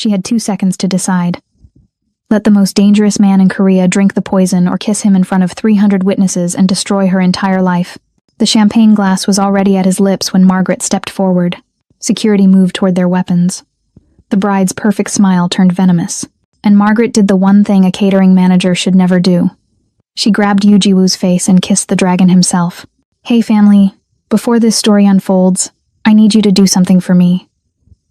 She had 2 seconds to decide. Let the most dangerous man in Korea drink the poison or kiss him in front of 300 witnesses and destroy her entire life. The champagne glass was already at his lips when Margaret stepped forward. Security moved toward their weapons. The bride's perfect smile turned venomous, and Margaret did the one thing a catering manager should never do. She grabbed Yoo Ji-woo's face and kissed the dragon himself. Hey family, before this story unfolds, I need you to do something for me.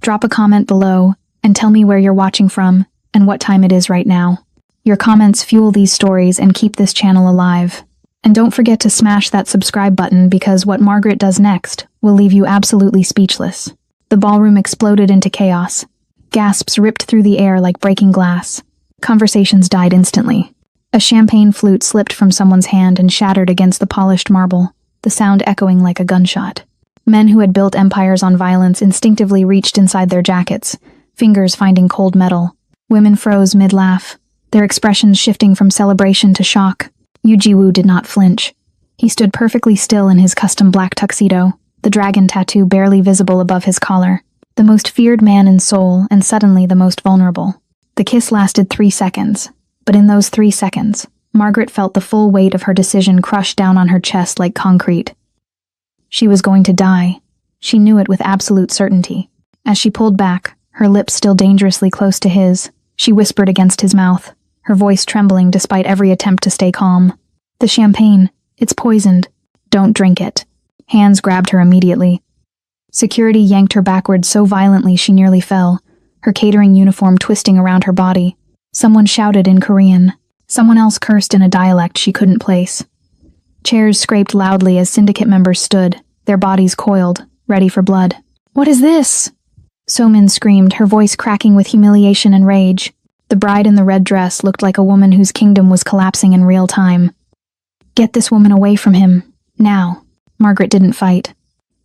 Drop a comment below and tell me where you're watching from and what time it is right now. Your comments fuel these stories and keep this channel alive. And don't forget to smash that subscribe button because what Margaret does next will leave you absolutely speechless. The ballroom exploded into chaos. Gasps ripped through the air like breaking glass. Conversations died instantly. A champagne flute slipped from someone's hand and shattered against the polished marble, the sound echoing like a gunshot. Men who had built empires on violence instinctively reached inside their jackets, fingers finding cold metal. Women froze mid-laugh, their expressions shifting from celebration to shock. Yoo Ji-woo did not flinch. He stood perfectly still in his custom black tuxedo, the dragon tattoo barely visible above his collar. The most feared man in Seoul, and suddenly the most vulnerable. The kiss lasted 3 seconds, but in those 3 seconds, Margaret felt the full weight of her decision crush down on her chest like concrete. She was going to die. She knew it with absolute certainty. As she pulled back, her lips still dangerously close to his, she whispered against his mouth, her voice trembling despite every attempt to stay calm. The champagne, it's poisoned. Don't drink it. Hands grabbed her immediately. Security yanked her backwards so violently she nearly fell, her catering uniform twisting around her body. Someone shouted in Korean. Someone else cursed in a dialect she couldn't place. Chairs scraped loudly as syndicate members stood, their bodies coiled, ready for blood. What is this? So-min screamed, her voice cracking with humiliation and rage. The bride in the red dress looked like a woman whose kingdom was collapsing in real time. Get this woman away from him, now. Margaret didn't fight.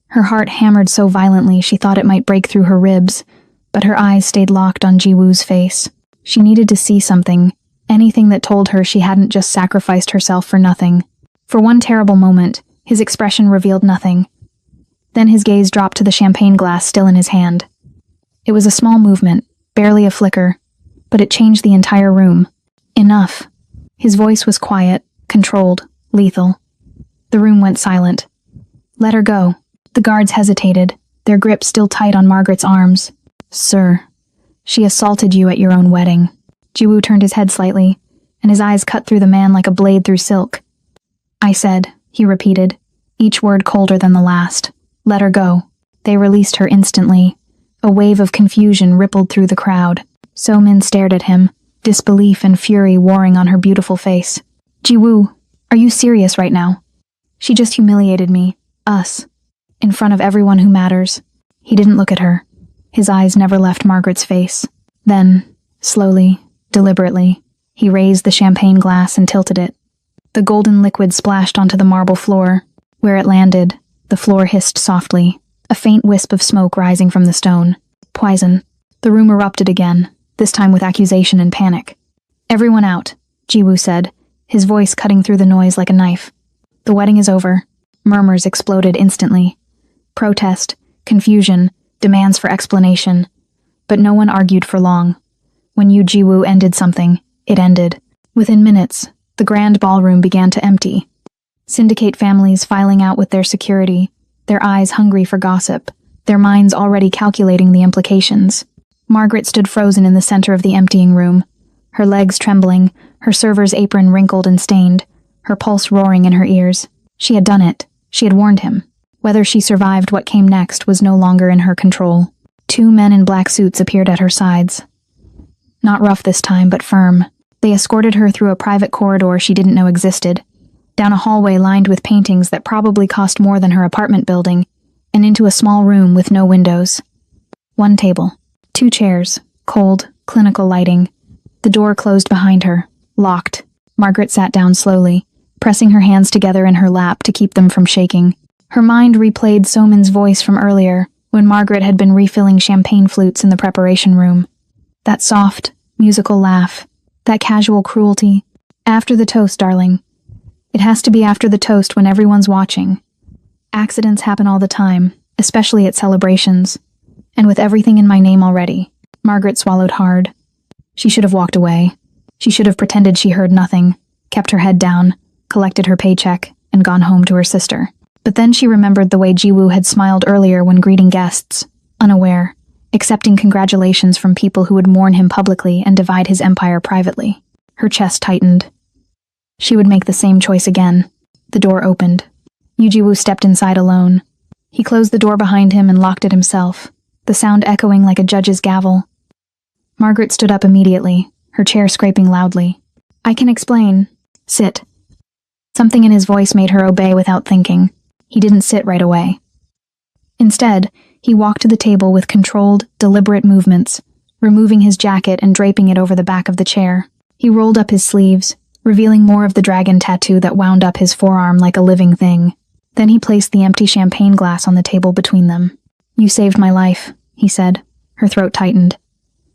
Her heart hammered so violently she thought it might break through her ribs, but her eyes stayed locked on Ji-woo's face. She needed to see something, anything that told her she hadn't just sacrificed herself for nothing. For one terrible moment, his expression revealed nothing. Then his gaze dropped to the champagne glass still in his hand. It was a small movement, barely a flicker, but it changed the entire room. Enough. His voice was quiet, controlled, lethal. The room went silent. Let her go. The guards hesitated, their grip still tight on Margaret's arms. Sir, she assaulted you at your own wedding. Ji-woo turned his head slightly, and his eyes cut through the man like a blade through silk. I said, he repeated, each word colder than the last. Let her go. They released her instantly. A wave of confusion rippled through the crowd. So-min stared at him, disbelief and fury warring on her beautiful face. Ji-woo, are you serious right now? She just humiliated me, us, in front of everyone who matters. He didn't look at her. His eyes never left Margaret's face. Then, slowly, deliberately, he raised the champagne glass and tilted it. The golden liquid splashed onto the marble floor. Where it landed, the floor hissed softly, a faint wisp of smoke rising from the stone. Poison. The room erupted again, this time with accusation and panic. Everyone out, Ji-woo said, his voice cutting through the noise like a knife. The wedding is over. Murmurs exploded instantly. Protest, confusion, demands for explanation. But no one argued for long. When Yoo Ji-woo ended something, it ended. Within minutes, the grand ballroom began to empty. Syndicate families filing out with their security, their eyes hungry for gossip, their minds already calculating the implications. Margaret stood frozen in the center of the emptying room, her legs trembling, her server's apron wrinkled and stained, her pulse roaring in her ears. She had done it. She had warned him. Whether she survived what came next was no longer in her control. 2 men in black suits appeared at her sides. Not rough this time, but firm. They escorted her through a private corridor she didn't know existed, down a hallway lined with paintings that probably cost more than her apartment building, and into a small room with no windows. 1 table, 2 chairs, cold, clinical lighting. The door closed behind her, locked. Margaret sat down slowly, pressing her hands together in her lap to keep them from shaking. Her mind replayed So-min's voice from earlier, when Margaret had been refilling champagne flutes in the preparation room. That soft, musical laugh, that casual cruelty. After the toast, darling. It has to be after the toast when everyone's watching. Accidents happen all the time, especially at celebrations. And with everything in my name already. Margaret swallowed hard. She should have walked away. She should have pretended she heard nothing, kept her head down, collected her paycheck, and gone home to her sister. But then she remembered the way Jiwoo had smiled earlier when greeting guests, unaware, accepting congratulations from people who would mourn him publicly and divide his empire privately. Her chest tightened. She would make the same choice again. The door opened. Jiwoo stepped inside alone. He closed the door behind him and locked it himself, the sound echoing like a judge's gavel. Margaret stood up immediately, her chair scraping loudly. "I can explain. Sit." Something in his voice made her obey without thinking. He didn't sit right away. Instead, he walked to the table with controlled, deliberate movements, removing his jacket and draping it over the back of the chair. He rolled up his sleeves, revealing more of the dragon tattoo that wound up his forearm like a living thing. Then he placed the empty champagne glass on the table between them. "You saved my life," he said. Her throat tightened.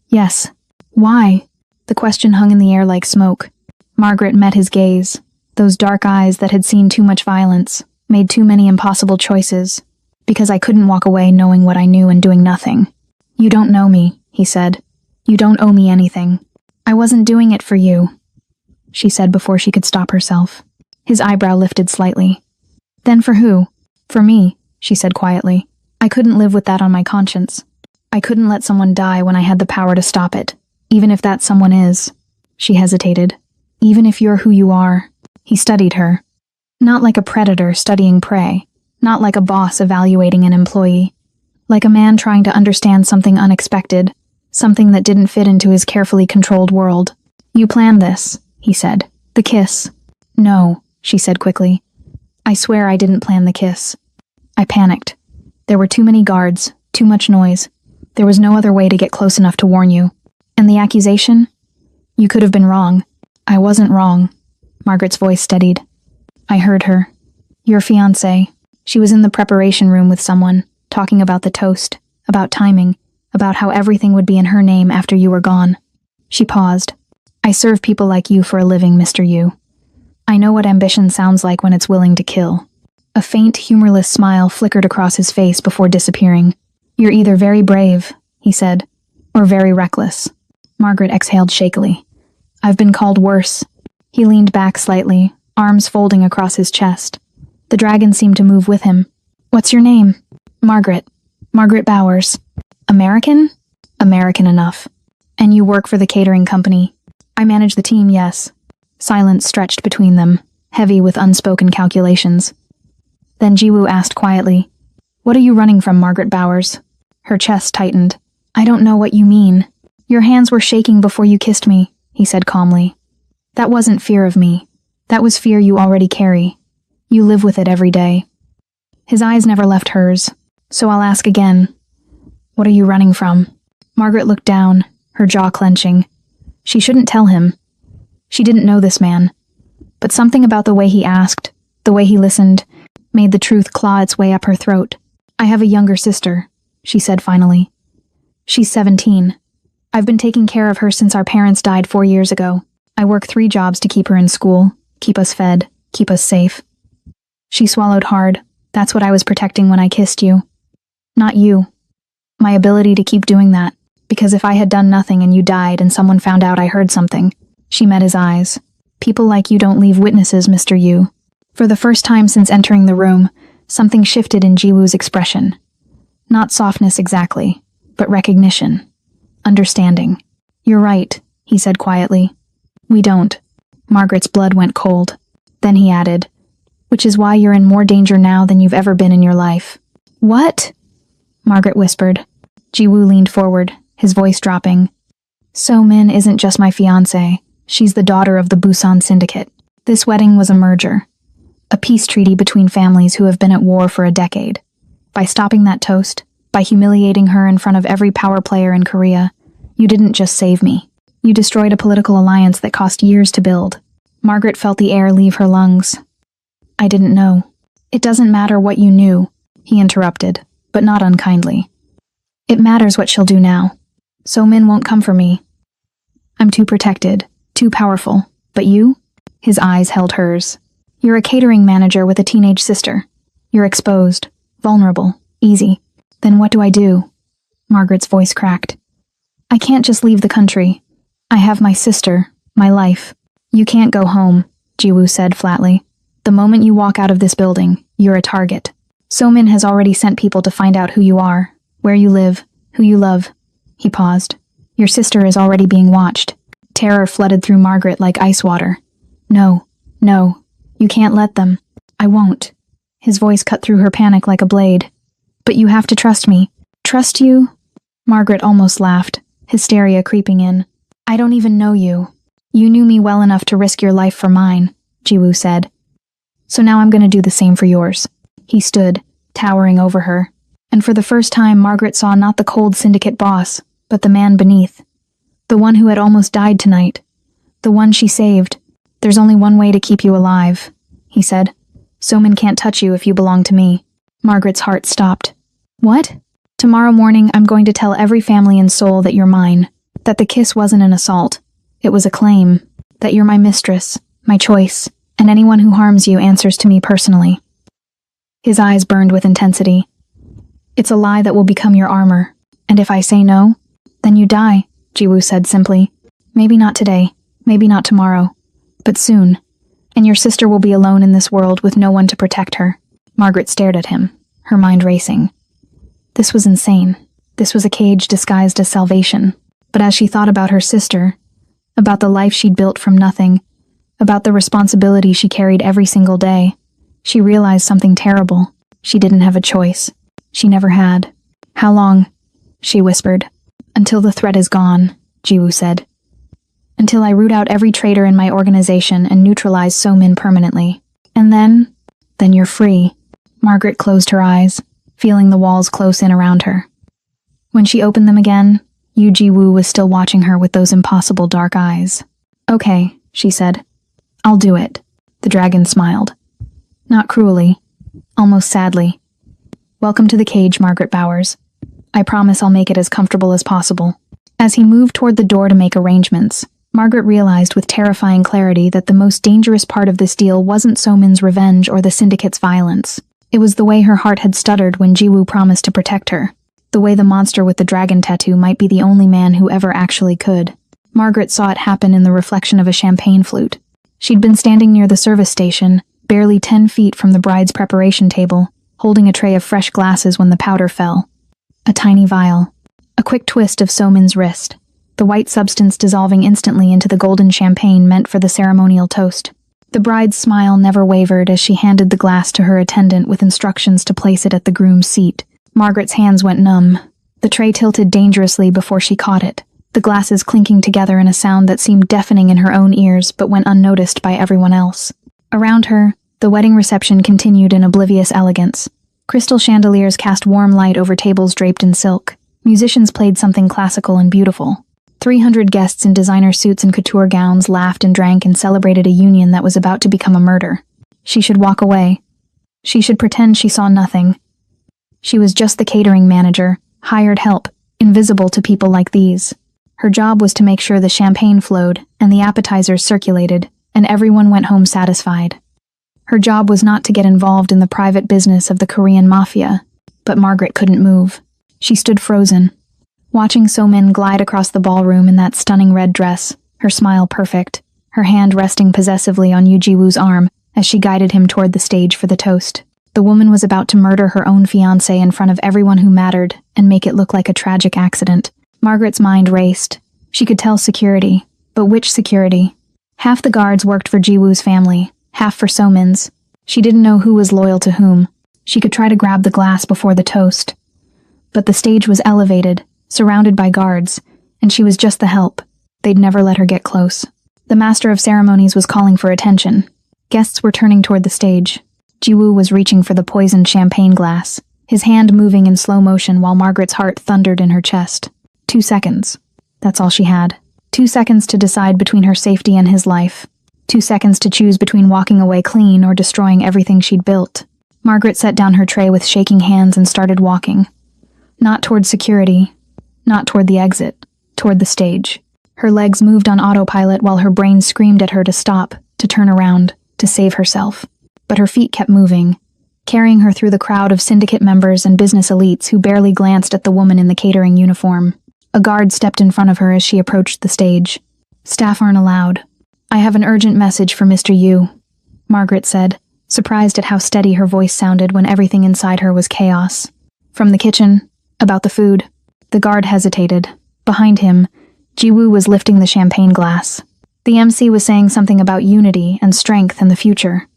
"Yes. Why?" The question hung in the air like smoke. Margaret met his gaze. Those dark eyes that had seen too much violence, made too many impossible choices. "Because I couldn't walk away knowing what I knew and doing nothing." "You don't know me," he said. "You don't owe me anything. I wasn't doing it for you," she said before she could stop herself. His eyebrow lifted slightly. "Then for who?" "For me," she said quietly. "I couldn't live with that on my conscience. I couldn't let someone die when I had the power to stop it, even if that someone is." She hesitated. "Even if you're who you are." He studied her. Not like a predator studying prey, not like a boss evaluating an employee, like a man trying to understand something unexpected, something that didn't fit into his carefully controlled world. "You planned this," he said. "The kiss." "No," she said quickly. "I swear I didn't plan the kiss. I panicked. There were too many guards, too much noise. There was no other way to get close enough to warn you. And the accusation? You could have been wrong." "I wasn't wrong." Margaret's voice steadied. "I heard her. Your fiancé. She was in the preparation room with someone, talking about the toast, about timing, about how everything would be in her name after you were gone." She paused. "I serve people like you for a living, Mr. Yu. I know what ambition sounds like when it's willing to kill." A faint, humorless smile flickered across his face before disappearing. "You're either very brave," he said, "or very reckless." Margaret exhaled shakily. "I've been called worse." He leaned back slightly, arms folding across his chest. The dragon seemed to move with him. "What's your name?" "Margaret. Margaret Bowers." "American?" "American enough." "And you work for the catering company?" "I manage the team, yes." Silence stretched between them, heavy with unspoken calculations. Then Jiwoo asked quietly, "What are you running from, Margaret Bowers?" Her chest tightened. "I don't know what you mean." "Your hands were shaking before you kissed me," he said calmly. "That wasn't fear of me. That was fear you already carry. You live with it every day." His eyes never left hers. "So I'll ask again. What are you running from?" Margaret looked down, her jaw clenching. She shouldn't tell him. She didn't know this man. But something about the way he asked, the way he listened, made the truth claw its way up her throat. "I have a younger sister," she said finally. "She's 17. I've been taking care of her since our parents died 4 years ago. I work 3 jobs to keep her in school, keep us fed, keep us safe." She swallowed hard. "That's what I was protecting when I kissed you. Not you. My ability to keep doing that. Because if I had done nothing and you died and someone found out I heard something." She met his eyes. "People like you don't leave witnesses, Mr. Yu." For the first time since entering the room, something shifted in Jiwoo's expression. Not softness exactly, but recognition. Understanding. "You're right," he said quietly. "We don't." Margaret's blood went cold. Then he added, "Which is why you're in more danger now than you've ever been in your life." "What?" Margaret whispered. Jiwoo leaned forward, his voice dropping. "So Min isn't just my fiancée. She's the daughter of the Busan Syndicate. This wedding was a merger. A peace treaty between families who have been at war for a decade. By stopping that toast, by humiliating her in front of every power player in Korea, you didn't just save me. You destroyed a political alliance that cost years to build." Margaret felt the air leave her lungs. "I didn't know." "It doesn't matter what you knew," he interrupted, but not unkindly. "It matters what she'll do now. So Min won't come for me. I'm too protected, too powerful. But you?" His eyes held hers. "You're a catering manager with a teenage sister. You're exposed, vulnerable, easy. Then what do I do?" Margaret's voice cracked. I can't just leave the country. I have my sister, my life. You can't go home, Jiwoo said flatly. The moment you walk out of this building, you're a target. So-min has already sent people to find out who you are, where you live, who you love. He paused. Your sister is already being watched. Terror flooded through Margaret like ice water. No, you can't let them. I won't. His voice cut through her panic like a blade. But you have to trust me. Trust you? Margaret almost laughed, hysteria creeping in. I don't even know you. You knew me well enough to risk your life for mine, Jiwoo said. So now I'm going to do the same for yours. He stood, towering over her. And for the first time, Margaret saw not the cold syndicate boss, but the man beneath. The one who had almost died tonight. The one she saved. There's only one way to keep you alive, he said. So-min can't touch you if you belong to me. Margaret's heart stopped. What? Tomorrow morning, I'm going to tell every family in Seoul that you're mine. That the kiss wasn't an assault. It was a claim. That you're my mistress, my choice, and anyone who harms you answers to me personally. His eyes burned with intensity. It's a lie that will become your armor. And if I say no, then you die, Jiwoo said simply. Maybe not today, maybe not tomorrow, but soon. And your sister will be alone in this world with no one to protect her. Margaret stared at him, her mind racing. This was insane. This was a cage disguised as salvation. But as she thought about her sister, about the life she'd built from nothing, about the responsibility she carried every single day, she realized something terrible. She didn't have a choice. She never had. How long? She whispered. Until the threat is gone, Jiwoo said. Until I root out every traitor in my organization and neutralize So-min permanently. And then you're free. Margaret closed her eyes, feeling the walls close in around her. When she opened them again, Yoo Ji-woo was still watching her with those impossible dark eyes. Okay, she said. I'll do it. The dragon smiled. Not cruelly, almost sadly. Welcome to the cage, Margaret Bowers. I promise I'll make it as comfortable as possible. As he moved toward the door to make arrangements, Margaret realized with terrifying clarity that the most dangerous part of this deal wasn't So-min's revenge or the syndicate's violence. It was the way her heart had stuttered when Jiwoo promised to protect her. The way the monster with the dragon tattoo might be the only man who ever actually could. Margaret saw it happen in the reflection of a champagne flute. She'd been standing near the service station, barely 10 feet from the bride's preparation table, holding a tray of fresh glasses when the powder fell. A tiny vial. A quick twist of So-min's wrist. The white substance dissolving instantly into the golden champagne meant for the ceremonial toast. The bride's smile never wavered as she handed the glass to her attendant with instructions to place it at the groom's seat. Margaret's hands went numb. The tray tilted dangerously before she caught it, the glasses clinking together in a sound that seemed deafening in her own ears but went unnoticed by everyone else. Around her, the wedding reception continued in oblivious elegance. Crystal chandeliers cast warm light over tables draped in silk. Musicians played something classical and beautiful. 300 guests in designer suits and couture gowns laughed and drank and celebrated a union that was about to become a murder. She should walk away. She should pretend she saw nothing. She was just the catering manager, hired help, invisible to people like these. Her job was to make sure the champagne flowed and the appetizers circulated, and everyone went home satisfied. Her job was not to get involved in the private business of the Korean Mafia, but Margaret couldn't move. She stood frozen, watching So-min glide across the ballroom in that stunning red dress, her smile perfect, her hand resting possessively on Yoo Ji-woo's arm as she guided him toward the stage for the toast. The woman was about to murder her own fiancé in front of everyone who mattered and make it look like a tragic accident. Margaret's mind raced. She could tell security, but which security? Half the guards worked for Ji-woo's family, half for So-min's. She didn't know who was loyal to whom. She could try to grab the glass before the toast. But the stage was elevated, surrounded by guards, and she was just the help. They'd never let her get close. The master of ceremonies was calling for attention. Guests were turning toward the stage. Ji-woo was reaching for the poisoned champagne glass, his hand moving in slow motion while Margaret's heart thundered in her chest. 2 seconds. That's all she had. 2 seconds to decide between her safety and his life. 2 seconds to choose between walking away clean or destroying everything she'd built. Margaret set down her tray with shaking hands and started walking. Not toward security, not toward the exit, toward the stage. Her legs moved on autopilot while her brain screamed at her to stop, to turn around, to save herself. But her feet kept moving, carrying her through the crowd of syndicate members and business elites who barely glanced at the woman in the catering uniform. A guard stepped in front of her as she approached the stage. "Staff aren't allowed. I have an urgent message for Mr. Yu," Margaret said, surprised at how steady her voice sounded when everything inside her was chaos. "From the kitchen. About the food." The guard hesitated. Behind him, Jiwoo was lifting the champagne glass. The MC was saying something about unity and strength and the future.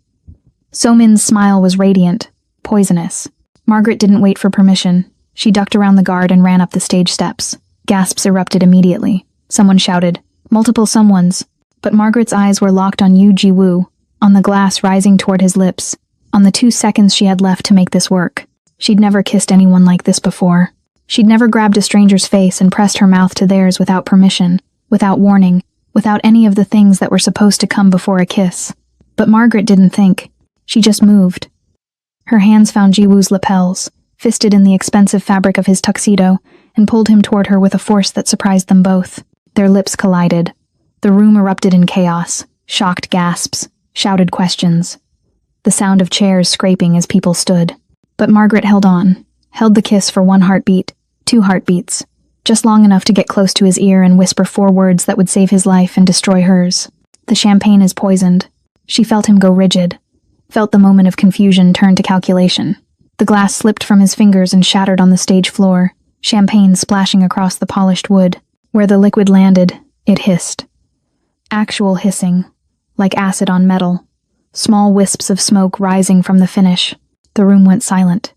So-min's smile was radiant, poisonous. Margaret didn't wait for permission. She ducked around the guard and ran up the stage steps. Gasps erupted immediately. Someone shouted, multiple someones, but Margaret's eyes were locked on Yu Jiwoo, on the glass rising toward his lips, on the 2 seconds she had left to make this work. She'd never kissed anyone like this before. She'd never grabbed a stranger's face and pressed her mouth to theirs without permission, without warning, without any of the things that were supposed to come before a kiss. But Margaret didn't think. She just moved. Her hands found Jiwoo's lapels, fisted in the expensive fabric of his tuxedo, and pulled him toward her with a force that surprised them both. Their lips collided. The room erupted in chaos, shocked gasps, shouted questions. The sound of chairs scraping as people stood. But Margaret held on, held the kiss for 1 heartbeat, 2 heartbeats, just long enough to get close to his ear and whisper 4 words that would save his life and destroy hers. The champagne is poisoned. She felt him go rigid, felt the moment of confusion turn to calculation. The glass slipped from his fingers and shattered on the stage floor, champagne splashing across the polished wood. Where the liquid landed, it hissed. Actual hissing, like acid on metal. Small wisps of smoke rising from the finish. The room went silent.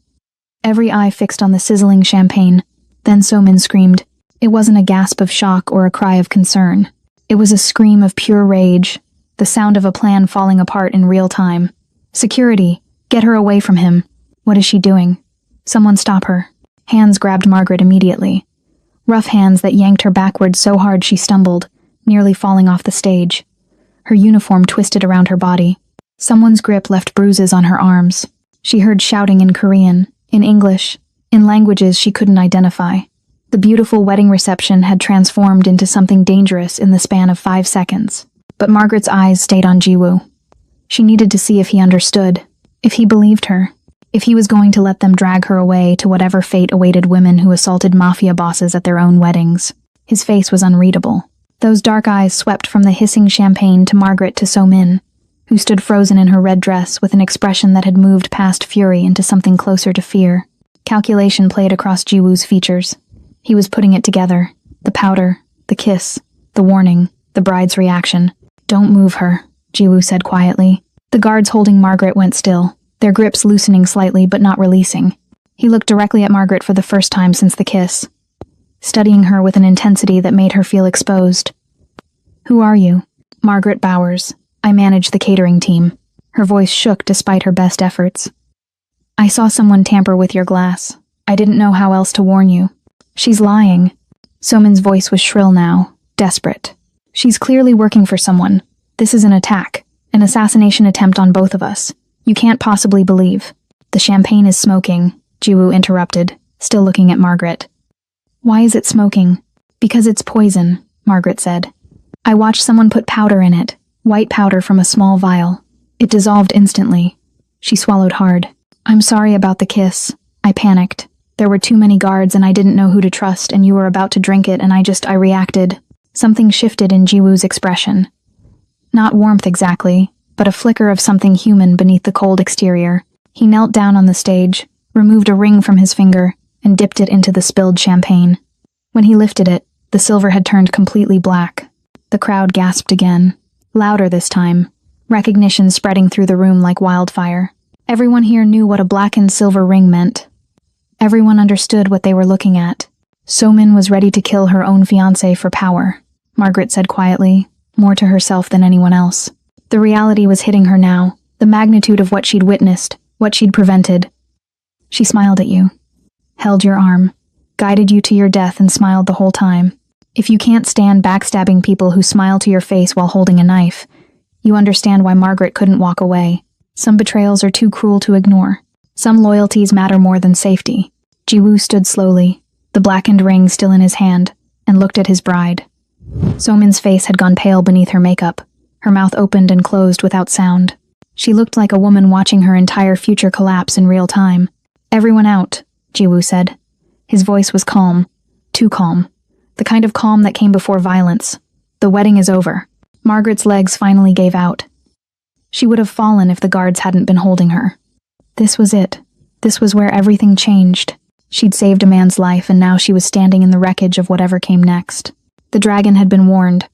Every eye fixed on the sizzling champagne. Then So-min screamed. It wasn't a gasp of shock or a cry of concern. It was a scream of pure rage, the sound of a plan falling apart in real time. "Security! Get her away from him! What is she doing? Someone stop her!" Hands grabbed Margaret immediately. Rough hands that yanked her backward so hard she stumbled, nearly falling off the stage. Her uniform twisted around her body. Someone's grip left bruises on her arms. She heard shouting in Korean, in English, in languages she couldn't identify. The beautiful wedding reception had transformed into something dangerous in the span of 5 seconds. But Margaret's eyes stayed on Jiwoo. She needed to see if he understood, if he believed her, if he was going to let them drag her away to whatever fate awaited women who assaulted Mafia bosses at their own weddings. His face was unreadable. Those dark eyes swept from the hissing champagne to Margaret to So-min, who stood frozen in her red dress with an expression that had moved past fury into something closer to fear. Calculation played across Jiwoo's features. He was putting it together. The powder, the kiss, the warning, the bride's reaction. "Don't move her," Jiwoo said quietly. The guards holding Margaret went still, their grips loosening slightly but not releasing. He looked directly at Margaret for the first time since the kiss, studying her with an intensity that made her feel exposed. "Who are you?" "Margaret Bowers. I manage the catering team." Her voice shook despite her best efforts. "I saw someone tamper with your glass. I didn't know how else to warn you." "She's lying." So-min's voice was shrill now, desperate. "She's clearly working for someone. This is an attack, an assassination attempt on both of us. You can't possibly believe." "The champagne is smoking," Jiwoo interrupted, still looking at Margaret. "Why is it smoking?" "Because it's poison," Margaret said. "I watched someone put powder in it, white powder from a small vial. It dissolved instantly." She swallowed hard. "I'm sorry about the kiss. I panicked. There were too many guards and I didn't know who to trust, and you were about to drink it and I reacted." Something shifted in Jiwoo's expression. Not warmth exactly, but a flicker of something human beneath the cold exterior. He knelt down on the stage, removed a ring from his finger, and dipped it into the spilled champagne. When he lifted it, the silver had turned completely black. The crowd gasped again, louder this time, recognition spreading through the room like wildfire. Everyone here knew what a blackened silver ring meant. Everyone understood what they were looking at. So-min was ready to kill her own fiancé for power, Margaret said quietly, more to herself than anyone else. The reality was hitting her now, the magnitude of what she'd witnessed, what she'd prevented. She smiled at you, held your arm, guided you to your death and smiled the whole time. If you can't stand backstabbing people who smile to your face while holding a knife, you understand why Margaret couldn't walk away. Some betrayals are too cruel to ignore. Some loyalties matter more than safety. Jiwoo stood slowly, the blackened ring still in his hand, and looked at his bride. So-min's face had gone pale beneath her makeup. Her mouth opened and closed without sound. She looked like a woman watching her entire future collapse in real time. "Everyone out," Jiwoo said. His voice was calm, too calm. The kind of calm that came before violence. The wedding is over. Margaret's legs finally gave out. She would have fallen if the guards hadn't been holding her. This was it. This was where everything changed. She'd saved a man's life, and now she was standing in the wreckage of whatever came next. The dragon had been warned,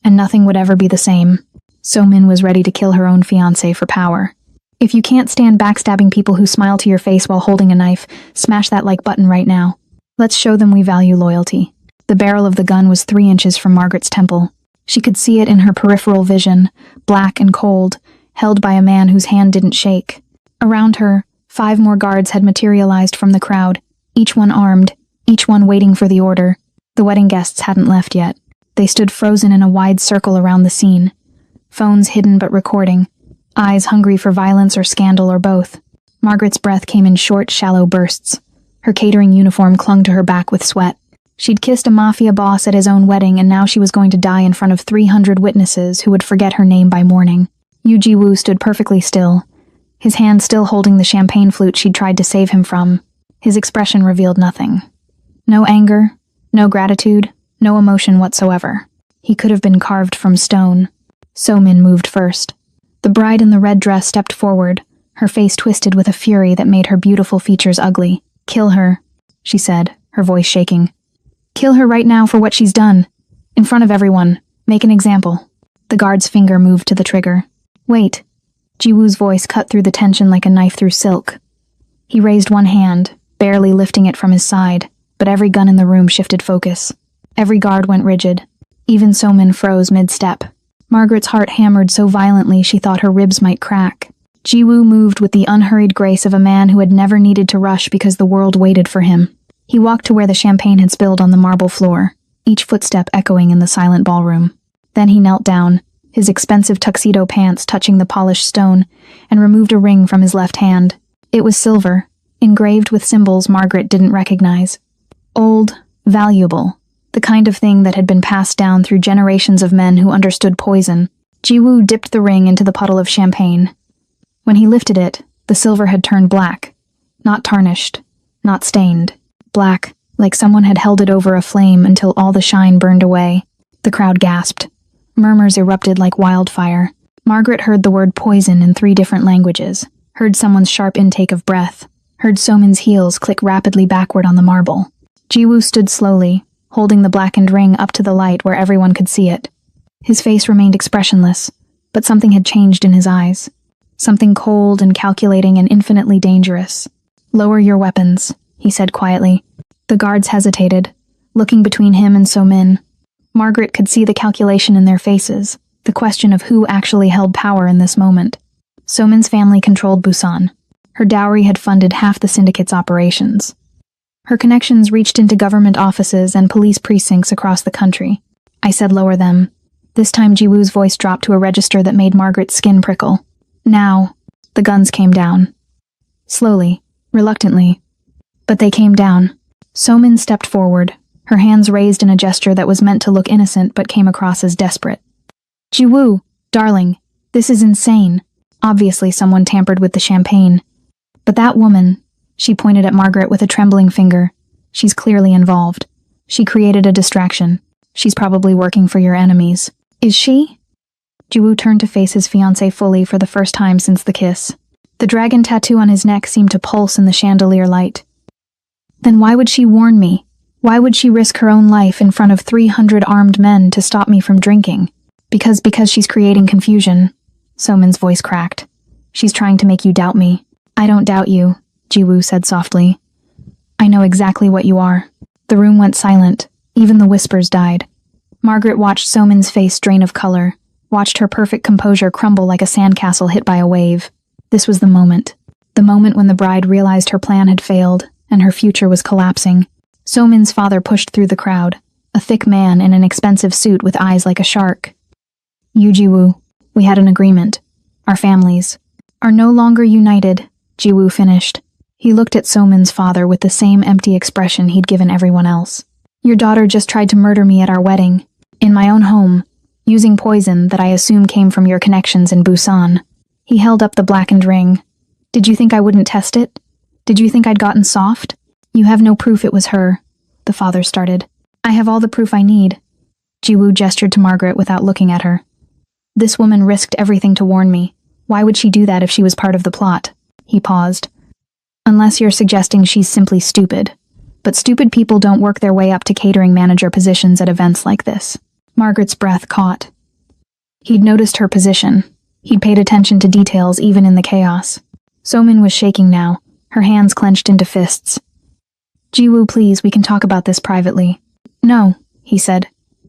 and nothing would ever be the same. So-min was ready to kill her own fiancé for power. If you can't stand backstabbing people who smile to your face while holding a knife, smash that like button right now. Let's show them we value loyalty. The barrel of the gun was 3 inches from Margaret's temple. She could see it in her peripheral vision, black and cold, held by a man whose hand didn't shake. Around her, 5 more guards had materialized from the crowd, each one armed, each one waiting for the order. The wedding guests hadn't left yet. They stood frozen in a wide circle around the scene. Phones hidden but recording, eyes hungry for violence or scandal or both. Margaret's breath came in short, shallow bursts. Her catering uniform clung to her back with sweat. She'd kissed a Mafia boss at his own wedding, and now she was going to die in front of 300 witnesses who would forget her name by morning. Yu Ji-woo stood perfectly still, his hand still holding the champagne flute she'd tried to save him from. His expression revealed nothing. No anger, no gratitude, no emotion whatsoever. He could have been carved from stone. So-min moved first. The bride in the red dress stepped forward, her face twisted with a fury that made her beautiful features ugly. "Kill her," she said, her voice shaking. "Kill her right now for what she's done. In front of everyone. Make an example." The guard's finger moved to the trigger. "Wait." Ji-woo's voice cut through the tension like a knife through silk. He raised one hand, barely lifting it from his side, but every gun in the room shifted focus. Every guard went rigid. Even So-min froze mid-step. Margaret's heart hammered so violently she thought her ribs might crack. Ji-woo moved with the unhurried grace of a man who had never needed to rush because the world waited for him. He walked to where the champagne had spilled on the marble floor, each footstep echoing in the silent ballroom. Then he knelt down, his expensive tuxedo pants touching the polished stone, and removed a ring from his left hand. It was silver, engraved with symbols Margaret didn't recognize. Old, valuable, the kind of thing that had been passed down through generations of men who understood poison. Ji-woo dipped the ring into the puddle of champagne. When he lifted it, the silver had turned black. Not tarnished, not stained. Black, like someone had held it over a flame until all the shine burned away. The crowd gasped. Murmurs erupted like wildfire. Margaret heard the word poison in 3 different languages, heard someone's sharp intake of breath, heard So-min's heels click rapidly backward on the marble. Ji-woo stood slowly, holding the blackened ring up to the light where everyone could see it. His face remained expressionless, but something had changed in his eyes. Something cold and calculating and infinitely dangerous. "Lower your weapons," he said quietly. The guards hesitated, looking between him and So-min. Margaret could see the calculation in their faces, the question of who actually held power in this moment. So-min's family controlled Busan. Her dowry had funded half the syndicate's operations. Her connections reached into government offices and police precincts across the country. "I said lower them." This time Ji-woo's voice dropped to a register that made Margaret's skin prickle. Now, the guns came down. Slowly, reluctantly. But they came down. So-min stepped forward, her hands raised in a gesture that was meant to look innocent but came across as desperate. "Ji-woo, darling, this is insane." Obviously someone tampered with the champagne. "But that woman," she pointed at Margaret with a trembling finger, "she's clearly involved. She created a distraction. She's probably working for your enemies." "Is she?" Ji-woo turned to face his fiancée fully for the first time since the kiss. The dragon tattoo on his neck seemed to pulse in the chandelier light. "Then why would she warn me? Why would she risk her own life in front of 300 armed men to stop me from drinking? Because she's creating confusion." So-min's voice cracked. "She's trying to make you doubt me." "I don't doubt you," Ji-woo said softly. "I know exactly what you are." The room went silent. Even the whispers died. Margaret watched So-min's face drain of color, watched her perfect composure crumble like a sandcastle hit by a wave. This was the moment. The moment when the bride realized her plan had failed, and her future was collapsing. So-min's father pushed through the crowd, a thick man in an expensive suit with eyes like a shark. "Yu Ji-woo, we had an agreement. Our families are no longer united," Ji-woo finished. He looked at So-min's father with the same empty expression he'd given everyone else. "Your daughter just tried to murder me at our wedding, in my own home, using poison that I assume came from your connections in Busan." He held up the blackened ring. "Did you think I wouldn't test it? Did you think I'd gotten soft? You have no proof it was her," the father started. I have all the proof I need. Jiwoo gestured to Margaret without looking at her. This woman risked everything to warn me. Why would she do that if she was part of the plot? He paused. Unless you're suggesting she's simply stupid. But stupid people don't work their way up to catering manager positions at events like this. Margaret's breath caught. He'd noticed her position. He'd paid attention to details even in the chaos. Somin was shaking now, her hands clenched into fists. Jiwoo, please, we can talk about this privately. No, he said.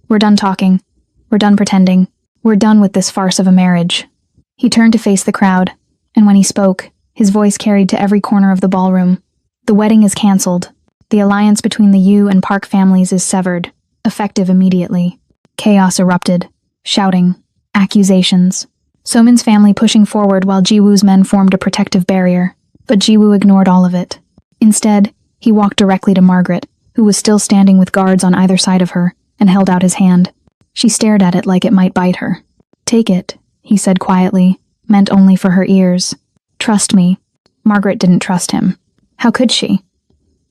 We're done talking. We're done pretending. We're done with this farce of a marriage. He turned to face the crowd, and when he spoke, his voice carried to every corner of the ballroom. The wedding is cancelled. The alliance between the Yu and Park families is severed, effective immediately. Chaos erupted. Shouting. Accusations. Somin's family pushing forward while Jiwoo's men formed a protective barrier. But Jiwoo ignored all of it. Instead, he walked directly to Margaret, who was still standing with guards on either side of her, and held out his hand. She stared at it like it might bite her. Take it, he said quietly, meant only for her ears. Trust me. Margaret didn't trust him. How could she?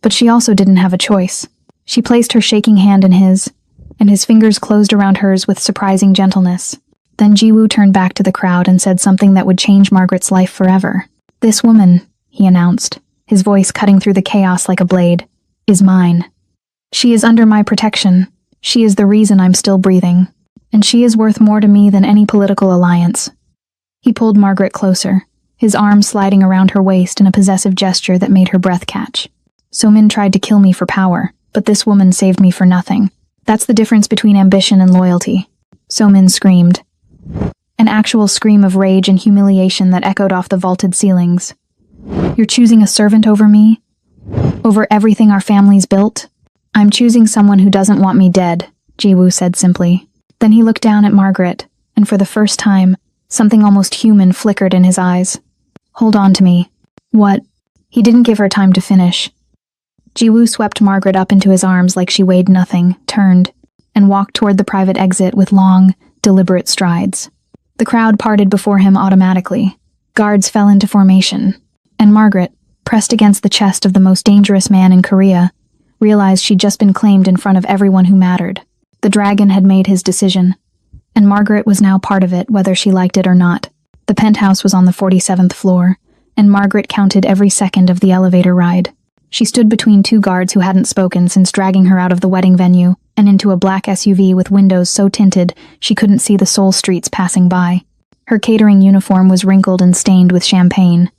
But she also didn't have a choice. She placed her shaking hand in his, and his fingers closed around hers with surprising gentleness. Then Jiwoo turned back to the crowd and said something that would change Margaret's life forever. This woman, he announced, his voice cutting through the chaos like a blade, is mine. She is under my protection. She is the reason I'm still breathing. And she is worth more to me than any political alliance. He pulled Margaret closer, his arm sliding around her waist in a possessive gesture that made her breath catch. Somin tried to kill me for power, but this woman saved me for nothing. That's the difference between ambition and loyalty. Somin screamed. An actual scream of rage and humiliation that echoed off the vaulted ceilings. You're choosing a servant over me? Over everything our family's built? I'm choosing someone who doesn't want me dead, Jiwoo said simply. Then he looked down at Margaret, and for the first time, something almost human flickered in his eyes. Hold on to me. What? He didn't give her time to finish. Jiwoo swept Margaret up into his arms like she weighed nothing, turned, and walked toward the private exit with long, deliberate strides. The crowd parted before him automatically. Guards fell into formation, and Margaret, pressed against the chest of the most dangerous man in Korea, realized she'd just been claimed in front of everyone who mattered. The dragon had made his decision, and Margaret was now part of it, whether she liked it or not. The penthouse was on the 47th floor, and Margaret counted every second of the elevator ride. She stood between two guards who hadn't spoken since dragging her out of the wedding venue and into a black SUV with windows so tinted she couldn't see the Seoul streets passing by. Her catering uniform was wrinkled and stained with champagne.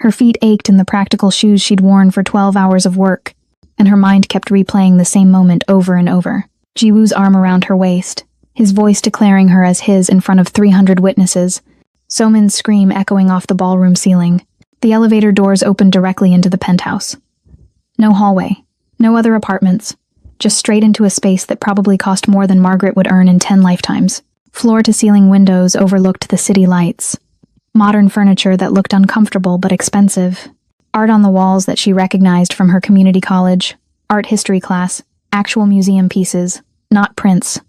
Her feet ached in the practical shoes she'd worn for 12 hours of work, and her mind kept replaying the same moment over and over. Jiwoo's arm around her waist, his voice declaring her as his in front of 300 witnesses. Somin's scream echoing off the ballroom ceiling. The elevator doors opened directly into the penthouse. No hallway, no other apartments, just straight into a space that probably cost more than Margaret would earn in 10 lifetimes. Floor-to-ceiling windows overlooked the city lights. Modern furniture that looked uncomfortable but expensive. Art on the walls that she recognized from her community college, art history class, actual museum pieces, not prints.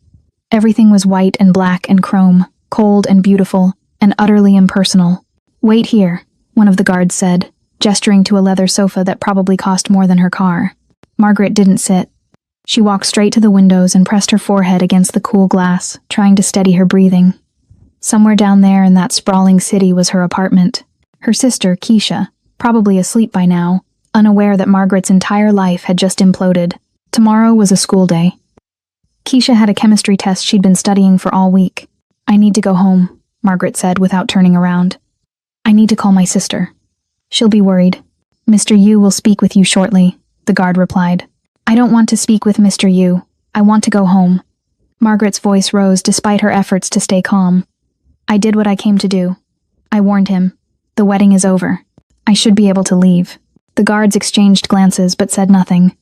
Everything was white and black and chrome, cold and beautiful, and utterly impersonal. Wait here, one of the guards said, gesturing to a leather sofa that probably cost more than her car. Margaret didn't sit. She walked straight to the windows and pressed her forehead against the cool glass, trying to steady her breathing. Somewhere down there in that sprawling city was her apartment. Her sister, Keisha, probably asleep by now, unaware that Margaret's entire life had just imploded. Tomorrow was a school day. Keisha had a chemistry test she'd been studying for all week. I need to go home, Margaret said without turning around. I need to call my sister. She'll be worried. Mr. Yu will speak with you shortly, the guard replied. I don't want to speak with Mr. Yu. I want to go home. Margaret's voice rose despite her efforts to stay calm. I did what I came to do. I warned him. The wedding is over. I should be able to leave. The guards exchanged glances but said nothing.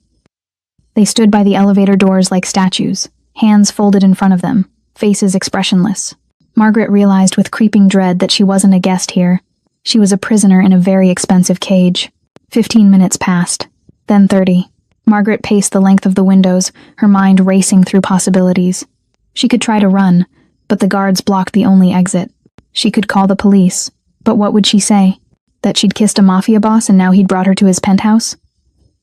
They stood by the elevator doors like statues, hands folded in front of them, faces expressionless. Margaret realized with creeping dread that she wasn't a guest here. She was a prisoner in a very expensive cage. 15 minutes passed, then 30. Margaret paced the length of the windows, her mind racing through possibilities. She could try to run, but the guards blocked the only exit. She could call the police, but what would she say? That she'd kissed a Mafia boss and now he'd brought her to his penthouse?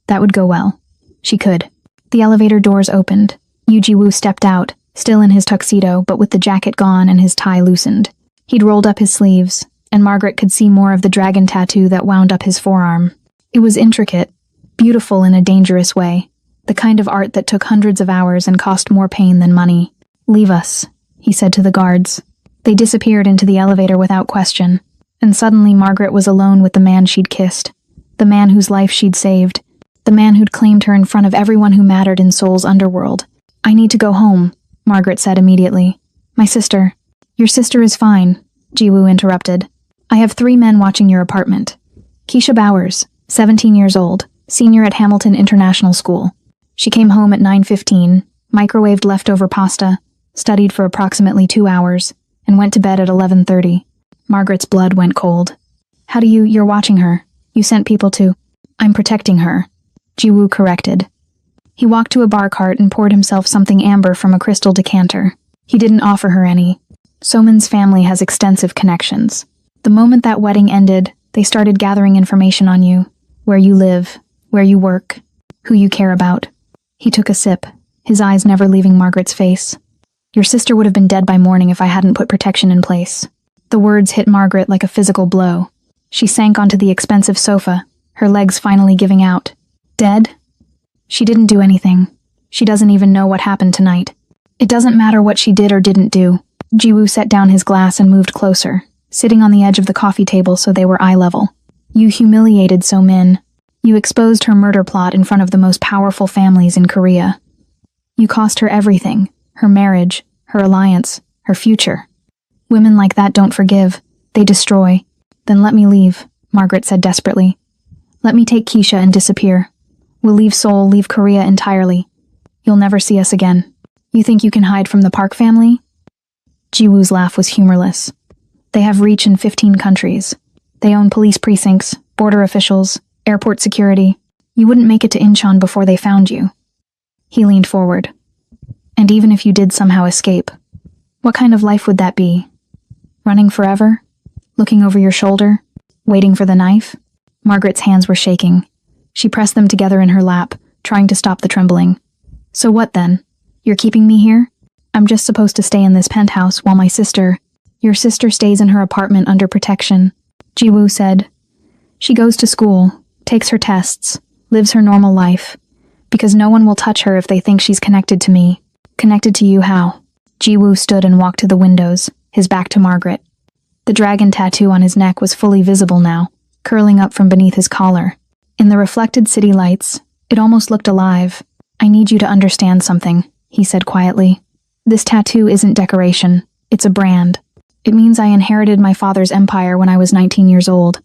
That would go well. She could. The elevator doors opened, Yu Jiwoo stepped out, still in his tuxedo but with the jacket gone and his tie loosened. He'd rolled up his sleeves, and Margaret could see more of the dragon tattoo that wound up his forearm. It was intricate, beautiful in a dangerous way, the kind of art that took hundreds of hours and cost more pain than money. "Leave us," he said to the guards. They disappeared into the elevator without question, and suddenly Margaret was alone with the man she'd kissed, the man whose life she'd saved, the man who'd claimed her in front of everyone who mattered in Seoul's underworld. "I need to go home," Margaret said immediately. "My sister." "Your sister is fine," Jiwoo interrupted. "I have 3 men watching your apartment. Keisha Bowers, 17 years old, senior at Hamilton International School. She came home at 9:15, microwaved leftover pasta, studied for approximately 2 hours, and went to bed at 11:30. Margaret's blood went cold. You're watching her. You sent people to..." "I'm protecting her," Jiwoo corrected. He walked to a bar cart and poured himself something amber from a crystal decanter. He didn't offer her any. Soman's family has extensive connections. The moment that wedding ended, they started gathering information on you, where you live, where you work, who you care about. He took a sip, his eyes never leaving Margaret's face. "Your sister would have been dead by morning if I hadn't put protection in place." The words hit Margaret like a physical blow. She sank onto the expensive sofa, her legs finally giving out. "Dead?" "She didn't do anything. She doesn't even know what happened tonight." "It doesn't matter what she did or didn't do." Jiwoo set down his glass and moved closer, sitting on the edge of the coffee table so they were eye level. "You humiliated So-min. You exposed her murder plot in front of the most powerful families in Korea. You cost her everything, her marriage, her alliance, her future. Women like that don't forgive. They destroy." "Then let me leave," Margaret said desperately. "Let me take Keisha and disappear. We'll leave Seoul, leave Korea entirely. You'll never see us again. You think you can hide from the Park family?" Jiwoo's laugh was humorless. "They have reach in 15 countries. They own police precincts, border officials, airport security. You wouldn't make it to Incheon before they found you." He leaned forward. "And even if you did somehow escape, what kind of life would that be? Running forever? Looking over your shoulder? Waiting for the knife?" Margaret's hands were shaking. She pressed them together in her lap, trying to stop the trembling. "So what then? You're keeping me here? I'm just supposed to stay in this penthouse while my sister..." "Your sister stays in her apartment under protection," Jiwoo said. "She goes to school, takes her tests, lives her normal life. Because no one will touch her if they think she's connected to me." "Connected to you how?" Jiwoo stood and walked to the windows, his back to Margaret. The dragon tattoo on his neck was fully visible now, curling up from beneath his collar. In the reflected city lights, it almost looked alive. "I need you to understand something," he said quietly. "This tattoo isn't decoration, it's a brand. It means I inherited my father's empire when I was 19 years old.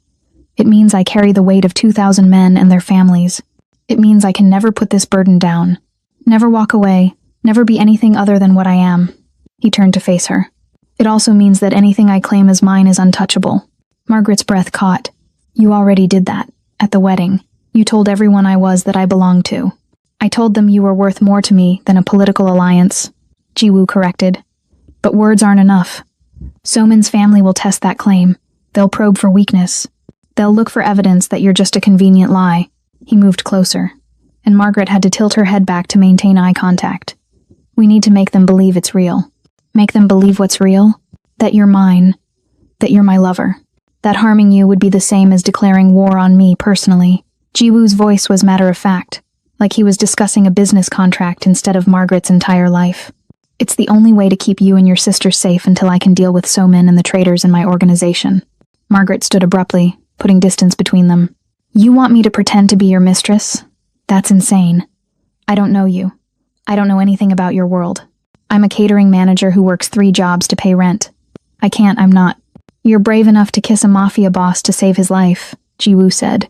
It means I carry the weight of 2,000 men and their families. It means I can never put this burden down. Never walk away, never be anything other than what I am." He turned to face her. "It also means that anything I claim as mine is untouchable." Margaret's breath caught. "You already did that, at the wedding. You told everyone I was that I belonged to." "I told them you were worth more to me than a political alliance," Jiwoo corrected. "But words aren't enough. So-min's family will test that claim. They'll probe for weakness. They'll look for evidence that you're just a convenient lie." He moved closer, and Margaret had to tilt her head back to maintain eye contact. "We need to make them believe it's real." "Make them believe what's real?" "That you're mine. That you're my lover. That harming you would be the same as declaring war on me personally." Jiwoo's voice was matter-of-fact, like he was discussing a business contract instead of Margaret's entire life. "It's the only way to keep you and your sister safe until I can deal with So-min and the traitors in my organization." Margaret stood abruptly, putting distance between them. "You want me to pretend to be your mistress? That's insane. I don't know you. I don't know anything about your world. I'm a catering manager who works 3 jobs to pay rent. I'm not." "You're brave enough to kiss a Mafia boss to save his life," Jiwoo said.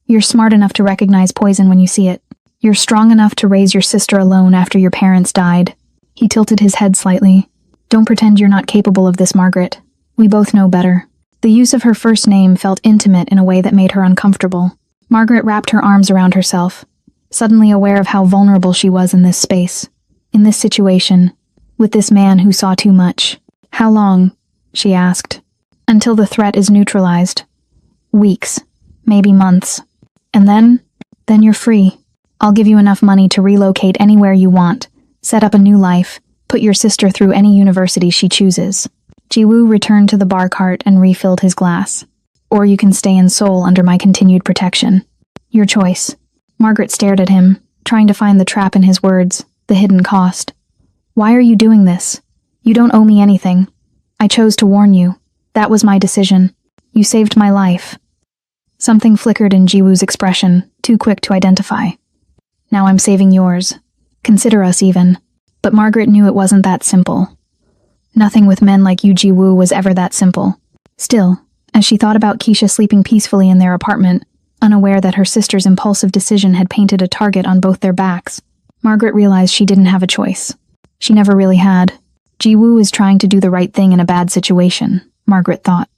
"You're smart enough to recognize poison when you see it. You're strong enough to raise your sister alone after your parents died." He tilted his head slightly. "Don't pretend you're not capable of this, Margaret. We both know better." The use of her first name felt intimate in a way that made her uncomfortable. Margaret wrapped her arms around herself, suddenly aware of how vulnerable she was in this space, in this situation, with this man who saw too much. "How long?" she asked. "Until the threat is neutralized. Weeks, maybe months. And then you're free. I'll give you enough money to relocate anywhere you want, Set up a new life. Put your sister through any university she chooses. Jiwoo returned to the bar cart and refilled his glass. Or you can stay in Seoul under my continued protection. Your choice. Margaret stared at him, trying to find the trap in his words, the hidden cost. Why are you doing this? You don't owe me anything. I chose to warn you. That was my decision. You saved my life. Something flickered in Jiwoo's expression, too quick to identify. Now I'm saving yours. Consider us even. But Margaret knew it wasn't that simple. Nothing with men like you, Jiwoo, was ever that simple. Still, as she thought about Keisha sleeping peacefully in their apartment, unaware that her sister's impulsive decision had painted a target on both their backs, Margaret realized she didn't have a choice. She never really had. Jiwoo is trying to do the right thing in a bad situation, Margaret thought.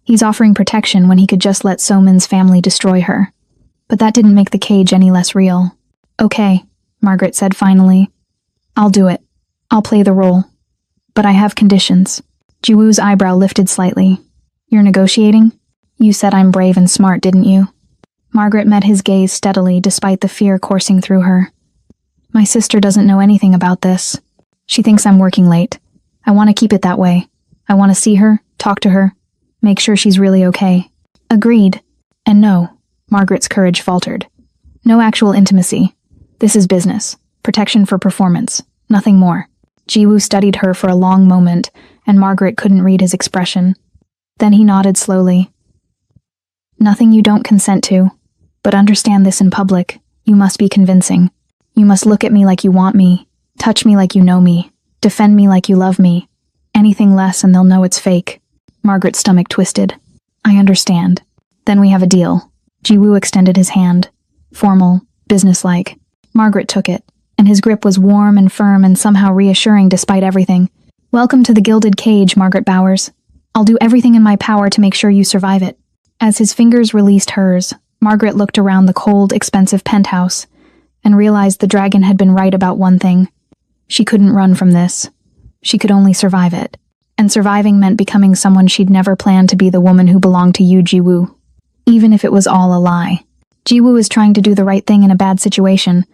He's offering protection when he could just let So-min's family destroy her. But that didn't make the cage any less real. Okay, Margaret said finally. I'll do it. I'll play the role. But I have conditions. Jiwoo's eyebrow lifted slightly. You're negotiating? You said I'm brave and smart, didn't you? Margaret met his gaze steadily despite the fear coursing through her. My sister doesn't know anything about this. She thinks I'm working late. I want to keep it that way. I want to see her, talk to her, make sure she's really okay. Agreed. And no, Margaret's courage faltered. No actual intimacy. This is business. Protection for performance. Nothing more. Jiwoo studied her for a long moment, and Margaret couldn't read his expression. Then he nodded slowly. Nothing you don't consent to. But understand this in public. You must be convincing. You must look at me like you want me. Touch me like you know me. Defend me like you love me. Anything less and they'll know it's fake. Margaret's stomach twisted. I understand. Then we have a deal. Jiwoo extended his hand. Formal, businesslike. Margaret took it, and his grip was warm and firm and somehow reassuring despite everything. Welcome to the Gilded Cage, Margaret Bowers. I'll do everything in my power to make sure you survive it. As his fingers released hers, Margaret looked around the cold, expensive penthouse and realized the dragon had been right about one thing. She couldn't run from this. She could only survive it. And surviving meant becoming someone she'd never planned to be, the woman who belonged to you, Jiwoo. Even if it was all a lie. Jiwoo is trying to do the right thing in a bad situation,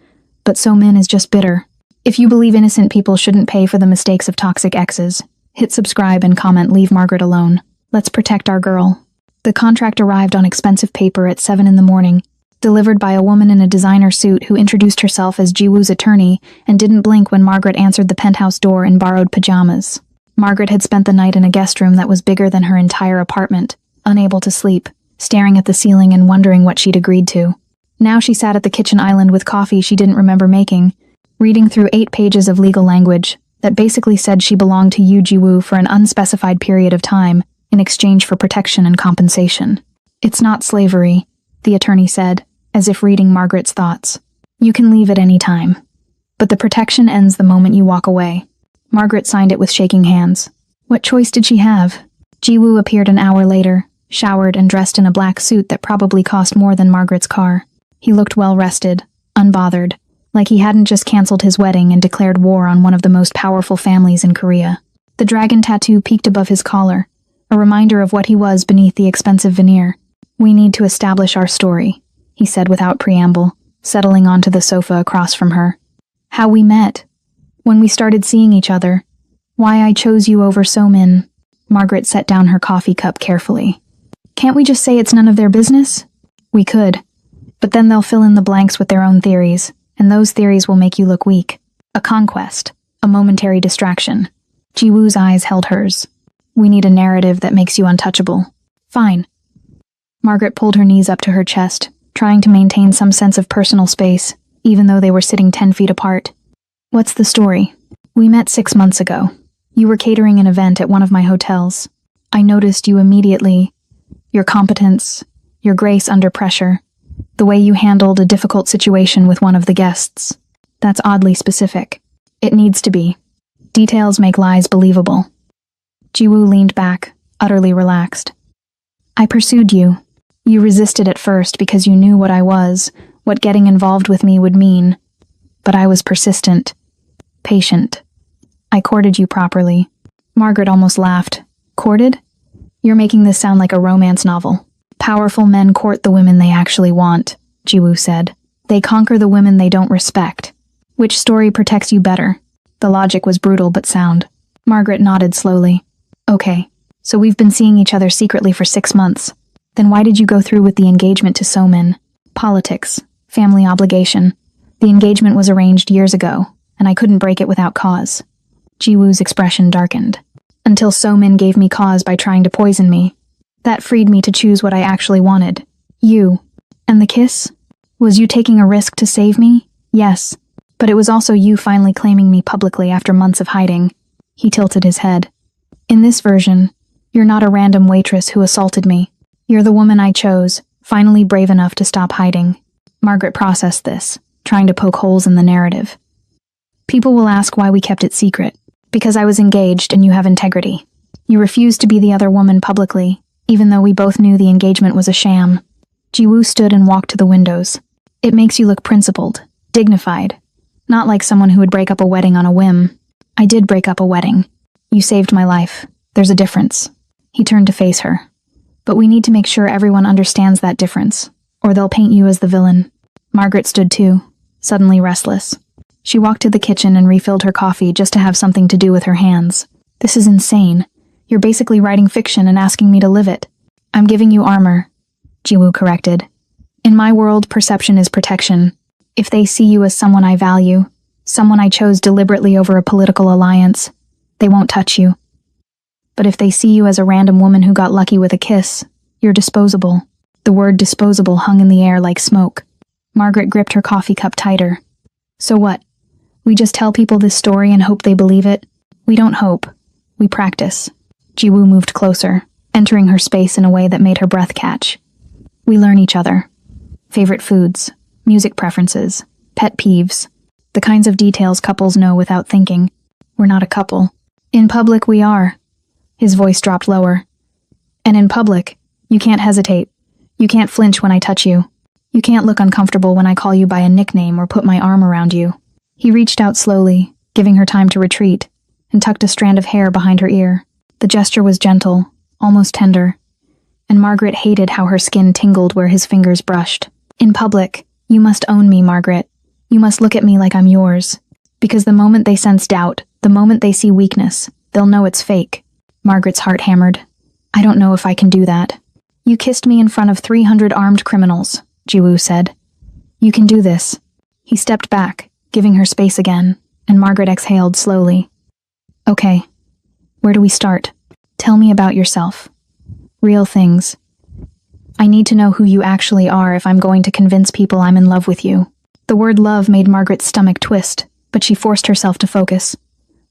but So-min is just bitter. If you believe innocent people shouldn't pay for the mistakes of toxic exes, hit subscribe and comment leave Margaret alone. Let's protect our girl. The contract arrived on expensive paper at 7 in the morning, delivered by a woman in a designer suit who introduced herself as Jiwoo's attorney and didn't blink when Margaret answered the penthouse door in borrowed pajamas. Margaret had spent the night in a guest room that was bigger than her entire apartment, unable to sleep, staring at the ceiling and wondering what she'd agreed to. Now she sat at the kitchen island with coffee she didn't remember making, reading through 8 pages of legal language that basically said she belonged to Yu Jiwoo for an unspecified period of time in exchange for protection and compensation. It's not slavery, the attorney said, as if reading Margaret's thoughts. You can leave at any time. But the protection ends the moment you walk away. Margaret signed it with shaking hands. What choice did she have? Jiwoo appeared an hour later, showered and dressed in a black suit that probably cost more than Margaret's car. He looked well-rested, unbothered, like he hadn't just canceled his wedding and declared war on one of the most powerful families in Korea. The dragon tattoo peeked above his collar, a reminder of what he was beneath the expensive veneer. We need to establish our story, he said without preamble, settling onto the sofa across from her. How we met. When we started seeing each other. Why I chose you over So-min. Margaret set down her coffee cup carefully. Can't we just say it's none of their business? We could. But then they'll fill in the blanks with their own theories, and those theories will make you look weak. A conquest. A momentary distraction. Jiwoo's eyes held hers. We need a narrative that makes you untouchable. Fine. Margaret pulled her knees up to her chest, trying to maintain some sense of personal space, even though they were sitting 10 feet apart. What's the story? We met 6 months ago. You were catering an event at one of my hotels. I noticed you immediately. Your competence, your grace under pressure, the way you handled a difficult situation with one of the guests. That's oddly specific. It needs to be. Details make lies believable. Jiwoo leaned back, utterly relaxed. I pursued you. You resisted at first because you knew what I was, what getting involved with me would mean. But I was persistent. Patient. I courted you properly. Margaret almost laughed. Courted? You're making this sound like a romance novel. Powerful men court the women they actually want, Jiwoo said. They conquer the women they don't respect. Which story protects you better? The logic was brutal but sound. Margaret nodded slowly. Okay, so we've been seeing each other secretly for 6 months. Then why did you go through with the engagement to Somin? Politics. Family obligation. The engagement was arranged years ago, and I couldn't break it without cause. Jiwoo's expression darkened. Until Somin gave me cause by trying to poison me. That freed me to choose what I actually wanted. You. And the kiss? Was you taking a risk to save me? Yes. But it was also you finally claiming me publicly after months of hiding. He tilted his head. In this version, you're not a random waitress who assaulted me. You're the woman I chose, finally brave enough to stop hiding. Margaret processed this, trying to poke holes in the narrative. People will ask why we kept it secret. Because I was engaged and you have integrity. You refused to be the other woman publicly, even though we both knew the engagement was a sham. Jiwoo stood and walked to the windows. It makes you look principled, dignified. Not like someone who would break up a wedding on a whim. I did break up a wedding. You saved my life. There's a difference. He turned to face her. But we need to make sure everyone understands that difference, or they'll paint you as the villain. Margaret stood too, suddenly restless. She walked to the kitchen and refilled her coffee just to have something to do with her hands. This is insane. You're basically writing fiction and asking me to live it. I'm giving you armor, Jiwoo corrected. In my world, perception is protection. If they see you as someone I value, someone I chose deliberately over a political alliance, they won't touch you. But if they see you as a random woman who got lucky with a kiss, you're disposable. The word disposable hung in the air like smoke. Margaret gripped her coffee cup tighter. So what? We just tell people this story and hope they believe it? We don't hope. We practice. Jiwoo moved closer, entering her space in a way that made her breath catch. We learn each other. Favorite foods, music preferences, pet peeves, the kinds of details couples know without thinking. We're not a couple. In public, we are. His voice dropped lower. And in public, you can't hesitate. You can't flinch when I touch you. You can't look uncomfortable when I call you by a nickname or put my arm around you. He reached out slowly, giving her time to retreat, and tucked a strand of hair behind her ear. The gesture was gentle, almost tender, and Margaret hated how her skin tingled where his fingers brushed. In public, you must own me, Margaret. You must look at me like I'm yours. Because the moment they sense doubt, the moment they see weakness, they'll know it's fake. Margaret's heart hammered. I don't know if I can do that. You kissed me in front of 300 armed criminals, Jiwoo said. You can do this. He stepped back, giving her space again, and Margaret exhaled slowly. Okay. Where do we start? Tell me about yourself. Real things. I need to know who you actually are if I'm going to convince people I'm in love with you. The word love made Margaret's stomach twist, but she forced herself to focus.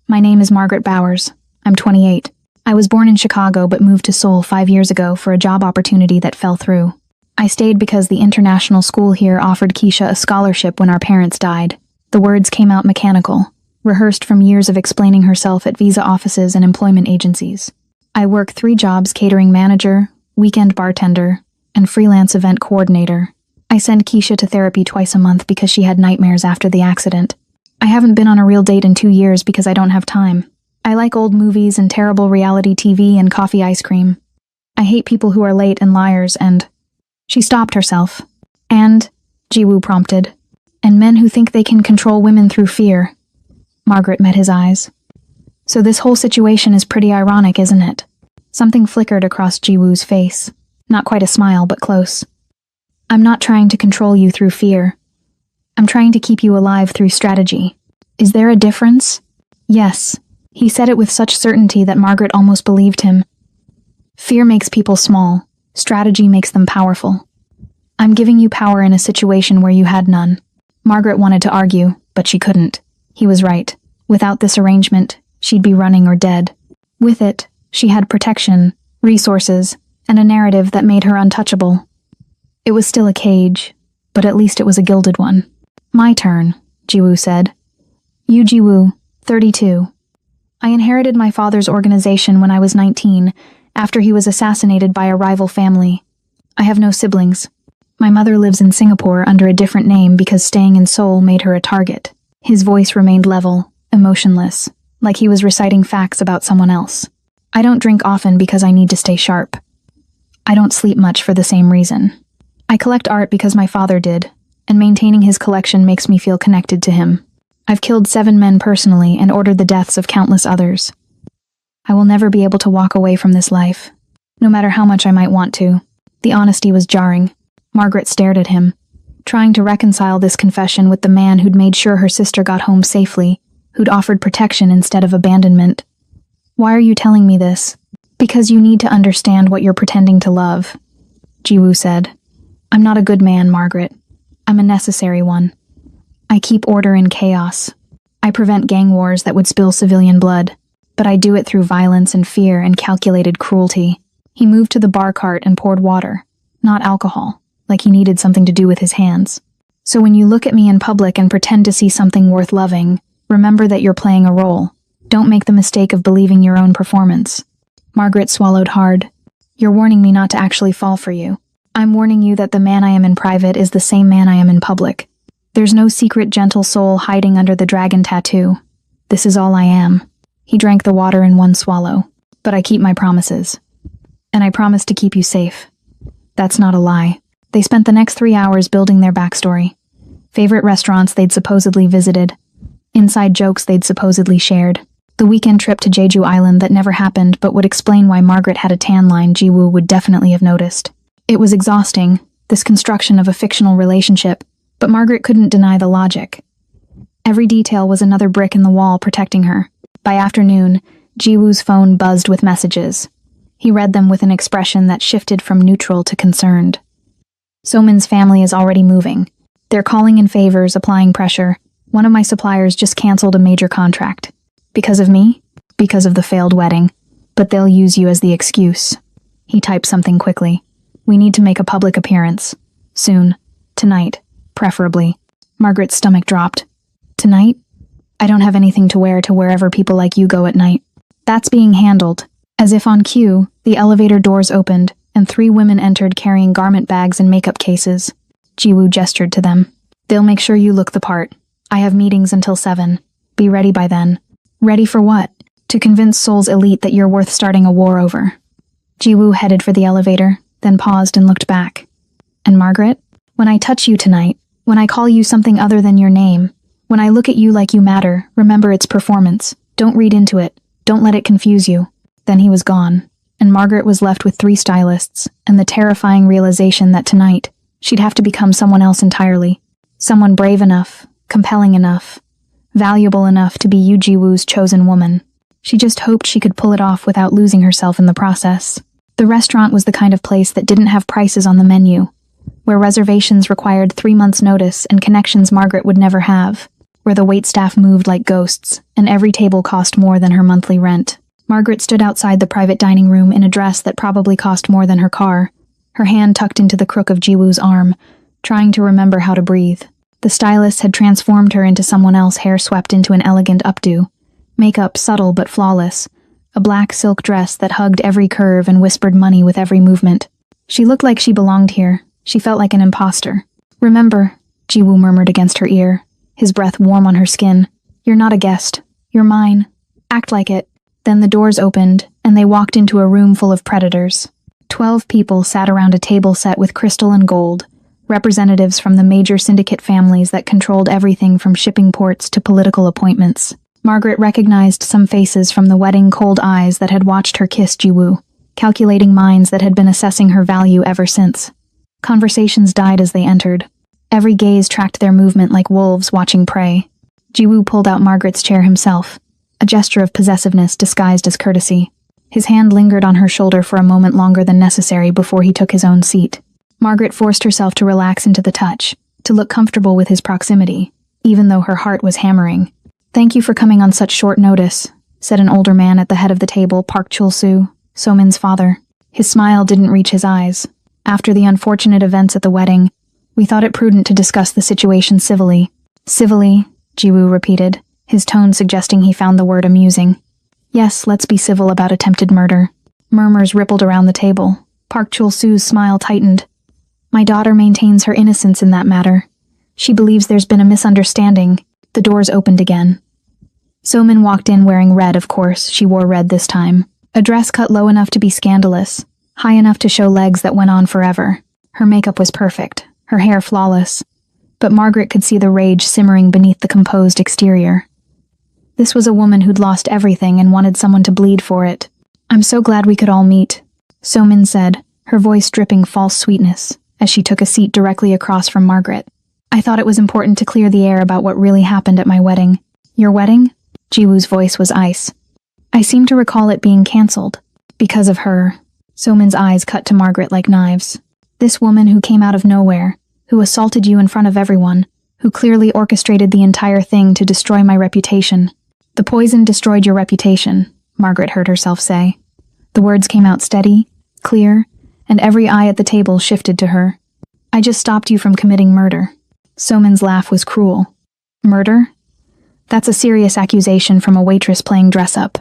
My name is Margaret Bowers. I'm 28. I was born in Chicago but moved to Seoul 5 years ago for a job opportunity that fell through. I stayed because the international school here offered Keisha a scholarship when our parents died. The words came out mechanical, rehearsed from years of explaining herself at visa offices and employment agencies. I work 3 jobs: catering manager, weekend bartender, and freelance event coordinator. I send Keisha to therapy twice a month because she had nightmares after the accident. I haven't been on a real date in 2 years because I don't have time. I like old movies and terrible reality TV and coffee ice cream. I hate people who are late and liars and... She stopped herself. And, Jiwoo prompted, and men who think they can control women through fear. Margaret met his eyes. So this whole situation is pretty ironic, isn't it? Something flickered across Jiwoo's face. Not quite a smile, but close. I'm not trying to control you through fear. I'm trying to keep you alive through strategy. Is there a difference? Yes. He said it with such certainty that Margaret almost believed him. Fear makes people small. Strategy makes them powerful. I'm giving you power in a situation where you had none. Margaret wanted to argue, but she couldn't. He was right. Without this arrangement, she'd be running or dead. With it, she had protection, resources, and a narrative that made her untouchable. It was still a cage, but at least it was a gilded one. My turn, Jiwoo said. You Jiwoo, 32. I inherited my father's organization when I was 19, after he was assassinated by a rival family. I have no siblings. My mother lives in Singapore under a different name because staying in Seoul made her a target. His voice remained level, emotionless, like he was reciting facts about someone else. I don't drink often because I need to stay sharp. I don't sleep much for the same reason. I collect art because my father did, and maintaining his collection makes me feel connected to him. I've killed 7 men personally and ordered the deaths of countless others. I will never be able to walk away from this life, no matter how much I might want to." The honesty was jarring. Margaret stared at him, trying to reconcile this confession with the man who'd made sure her sister got home safely, who'd offered protection instead of abandonment. "Why are you telling me this?" "Because you need to understand what you're pretending to love," Jiwoo said. "I'm not a good man, Margaret. I'm a necessary one. I keep order in chaos. I prevent gang wars that would spill civilian blood, but I do it through violence and fear and calculated cruelty." He moved to the bar cart and poured water, not alcohol, like he needed something to do with his hands. "So when you look at me in public and pretend to see something worth loving, remember that you're playing a role. Don't make the mistake of believing your own performance." Margaret swallowed hard. "You're warning me not to actually fall for you. I'm warning you that the man I am in private is the same man I am in public. There's no secret gentle soul hiding under the dragon tattoo. This is all I am." He drank the water in one swallow. "But I keep my promises. And I promise to keep you safe." That's not a lie. They spent the next 3 hours building their backstory. Favorite restaurants they'd supposedly visited. Inside jokes they'd supposedly shared. The weekend trip to Jeju Island that never happened but would explain why Margaret had a tan line Jiwoo would definitely have noticed. It was exhausting, this construction of a fictional relationship, but Margaret couldn't deny the logic. Every detail was another brick in the wall protecting her. By afternoon, Jiwoo's phone buzzed with messages. He read them with an expression that shifted from neutral to concerned. "Somin's family is already moving. They're calling in favors, applying pressure. One of my suppliers just canceled a major contract. Because of me? Because of the failed wedding. But they'll use you as the excuse." He typed something quickly. "We need to make a public appearance. Soon. Tonight. Preferably." Margaret's stomach dropped. "Tonight? I don't have anything to wear to wherever people like you go at night." "That's being handled." As if on cue, the elevator doors opened, and 3 women entered carrying garment bags and makeup cases. Jiwoo gestured to them. "They'll make sure you look the part. I have meetings until 7. Be ready by then." "Ready for what?" "To convince Seoul's elite that you're worth starting a war over." Jiwoo headed for the elevator, then paused and looked back. "And Margaret? When I touch you tonight, when I call you something other than your name, when I look at you like you matter, remember it's performance. Don't read into it. Don't let it confuse you." Then he was gone, and Margaret was left with 3 stylists, and the terrifying realization that tonight, she'd have to become someone else entirely. Someone brave enough, compelling enough, valuable enough to be Yoo Ji-woo's chosen woman. She just hoped she could pull it off without losing herself in the process. The restaurant was the kind of place that didn't have prices on the menu, where reservations required 3 months' notice and connections Margaret would never have, where the waitstaff moved like ghosts, and every table cost more than her monthly rent. Margaret stood outside the private dining room in a dress that probably cost more than her car, her hand tucked into the crook of Jiwoo's arm, trying to remember how to breathe. The stylist had transformed her into someone else, hair swept into an elegant updo, makeup subtle but flawless, a black silk dress that hugged every curve and whispered money with every movement. She looked like she belonged here. She felt like an imposter. "Remember," Jiwoo murmured against her ear, his breath warm on her skin. "You're not a guest. You're mine. Act like it." Then the doors opened, and they walked into a room full of predators. 12 people sat around a table set with crystal and gold, representatives from the major syndicate families that controlled everything from shipping ports to political appointments. Margaret recognized some faces from the wedding cold eyes that had watched her kiss Jiwoo, calculating minds that had been assessing her value ever since. Conversations died as they entered. Every gaze tracked their movement like wolves watching prey. Jiwoo pulled out Margaret's chair himself, a gesture of possessiveness disguised as courtesy. His hand lingered on her shoulder for a moment longer than necessary before he took his own seat. Margaret forced herself to relax into the touch, to look comfortable with his proximity, even though her heart was hammering. "Thank you for coming on such short notice," said an older man at the head of the table, Park Chul-soo, So-min's father. His smile didn't reach his eyes. "After the unfortunate events at the wedding, we thought it prudent to discuss the situation civilly." "Civilly," Jiwoo repeated, his tone suggesting he found the word amusing. "Yes, let's be civil about attempted murder." Murmurs rippled around the table. Park Chul-soo's smile tightened. "My daughter maintains her innocence in that matter. She believes there's been a misunderstanding." The doors opened again. So-min walked in wearing red, of course. She wore red this time. A dress cut low enough to be scandalous, high enough to show legs that went on forever. Her makeup was perfect, her hair flawless. but Margaret could see the rage simmering beneath the composed exterior. This was a woman who'd lost everything and wanted someone to bleed for it. "I'm so glad we could all meet," So-min said, her voice dripping false sweetness, as she took a seat directly across from Margaret. "I thought it was important to clear the air about what really happened at my wedding." "Your wedding?" Jiwoo's voice was ice. "I seem to recall it being cancelled. Because of her." So-min's eyes cut to Margaret like knives. "This woman who came out of nowhere, who assaulted you in front of everyone, who clearly orchestrated the entire thing to destroy my reputation." "The poison destroyed your reputation," Margaret heard herself say. The words came out steady, clear, and every eye at the table shifted to her. "I just stopped you from committing murder." So-min's laugh was cruel. "Murder? That's a serious accusation from a waitress playing dress-up."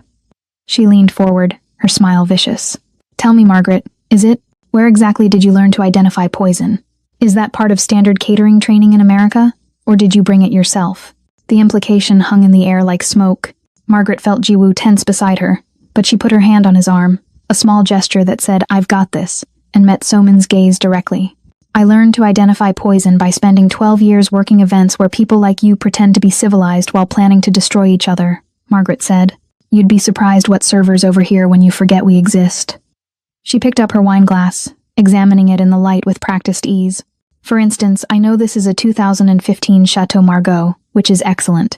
She leaned forward, her smile vicious. "Tell me, Margaret, is it? Where exactly did you learn to identify poison? Is that part of standard catering training in America? Or did you bring it yourself?" The implication hung in the air like smoke. Margaret felt Jiwoo tense beside her, but she put her hand on his arm, a small gesture that said, "I've got this," and met So-min's gaze directly. "I learned to identify poison by spending 12 years working events where people like you pretend to be civilized while planning to destroy each other," Margaret said. "You'd be surprised what servers over here when you forget we exist." She picked up her wine glass, examining it in the light with practiced ease. "For instance, I know this is a 2015 Chateau Margaux, which is excellent.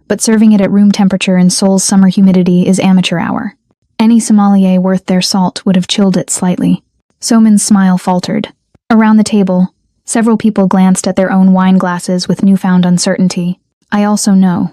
But serving it at room temperature in Seoul's summer humidity is amateur hour. Any sommelier worth their salt would have chilled it slightly." So-min's smile faltered. Around the table, several people glanced at their own wine glasses with newfound uncertainty. "I also know,"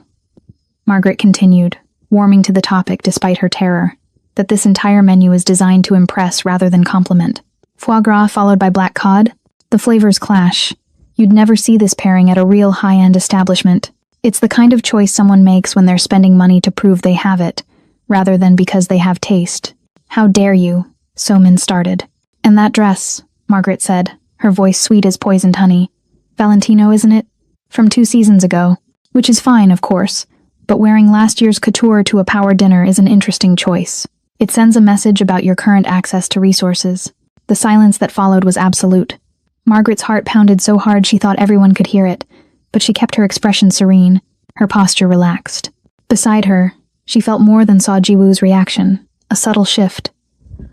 Margaret continued, warming to the topic despite her terror, "that this entire menu is designed to impress rather than compliment. Foie gras followed by black cod? The flavors clash. You'd never see this pairing at a real high-end establishment. It's the kind of choice someone makes when they're spending money to prove they have it, rather than because they have taste." "How dare you?" So-min started. "And that dress," Margaret said, her voice sweet as poisoned honey. "Valentino, isn't it? From 2 seasons ago. Which is fine, of course, but wearing last year's couture to a power dinner is an interesting choice. It sends a message about your current access to resources." The silence that followed was absolute. Margaret's heart pounded so hard she thought everyone could hear it, but she kept her expression serene, her posture relaxed. Beside her, she felt more than saw Jiwoo's reaction, a subtle shift.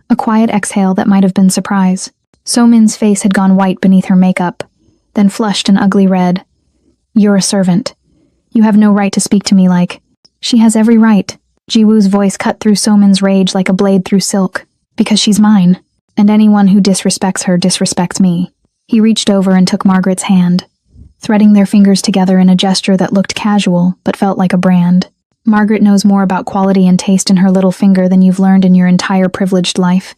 A quiet exhale that might have been surprise. So-min's face had gone white beneath her makeup, then flushed an ugly red. "You're a servant. You have no right to speak to me like—" "She has every right." Jiwoo's voice cut through So-min's rage like a blade through silk. "Because she's mine, and anyone who disrespects her disrespects me." He reached over and took Margaret's hand, threading their fingers together in a gesture that looked casual but felt like a brand. "Margaret knows more about quality and taste in her little finger than you've learned in your entire privileged life.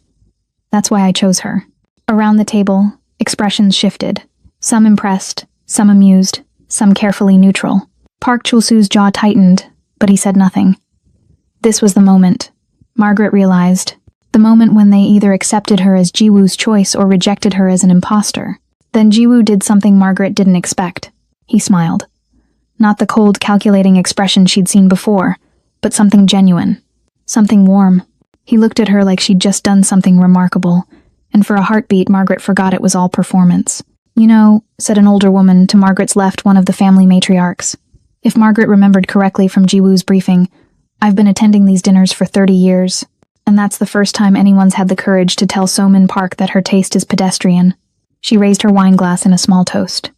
That's why I chose her." Around the table, expressions shifted. Some impressed, some amused, some carefully neutral. Park Chul-soo's jaw tightened, but he said nothing. This was the moment, Margaret realized. The moment when they either accepted her as Jiwoo's choice or rejected her as an imposter. Then Jiwoo did something Margaret didn't expect. He smiled. Not the cold, calculating expression she'd seen before, but something genuine. Something warm. He looked at her like she'd just done something remarkable, and for a heartbeat Margaret forgot it was all performance. "You know," said an older woman to Margaret's left, one of the family matriarchs. If Margaret remembered correctly from Jiwoo's briefing, "I've been attending these dinners for 30 years, and that's the first time anyone's had the courage to tell So-min Park that her taste is pedestrian." She raised her wine glass in a small toast.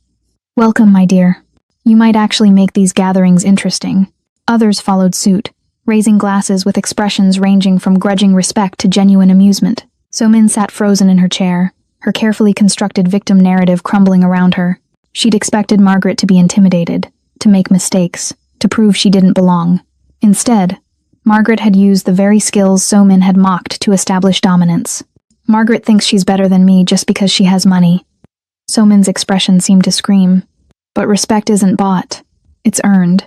"Welcome, my dear. You might actually make these gatherings interesting." Others followed suit, raising glasses with expressions ranging from grudging respect to genuine amusement. So-min sat frozen in her chair, her carefully constructed victim narrative crumbling around her. She'd expected Margaret to be intimidated, to make mistakes, to prove she didn't belong. Instead, Margaret had used the very skills So-min had mocked to establish dominance. "Margaret thinks she's better than me just because she has money." So-min's expression seemed to scream. "But respect isn't bought. It's earned."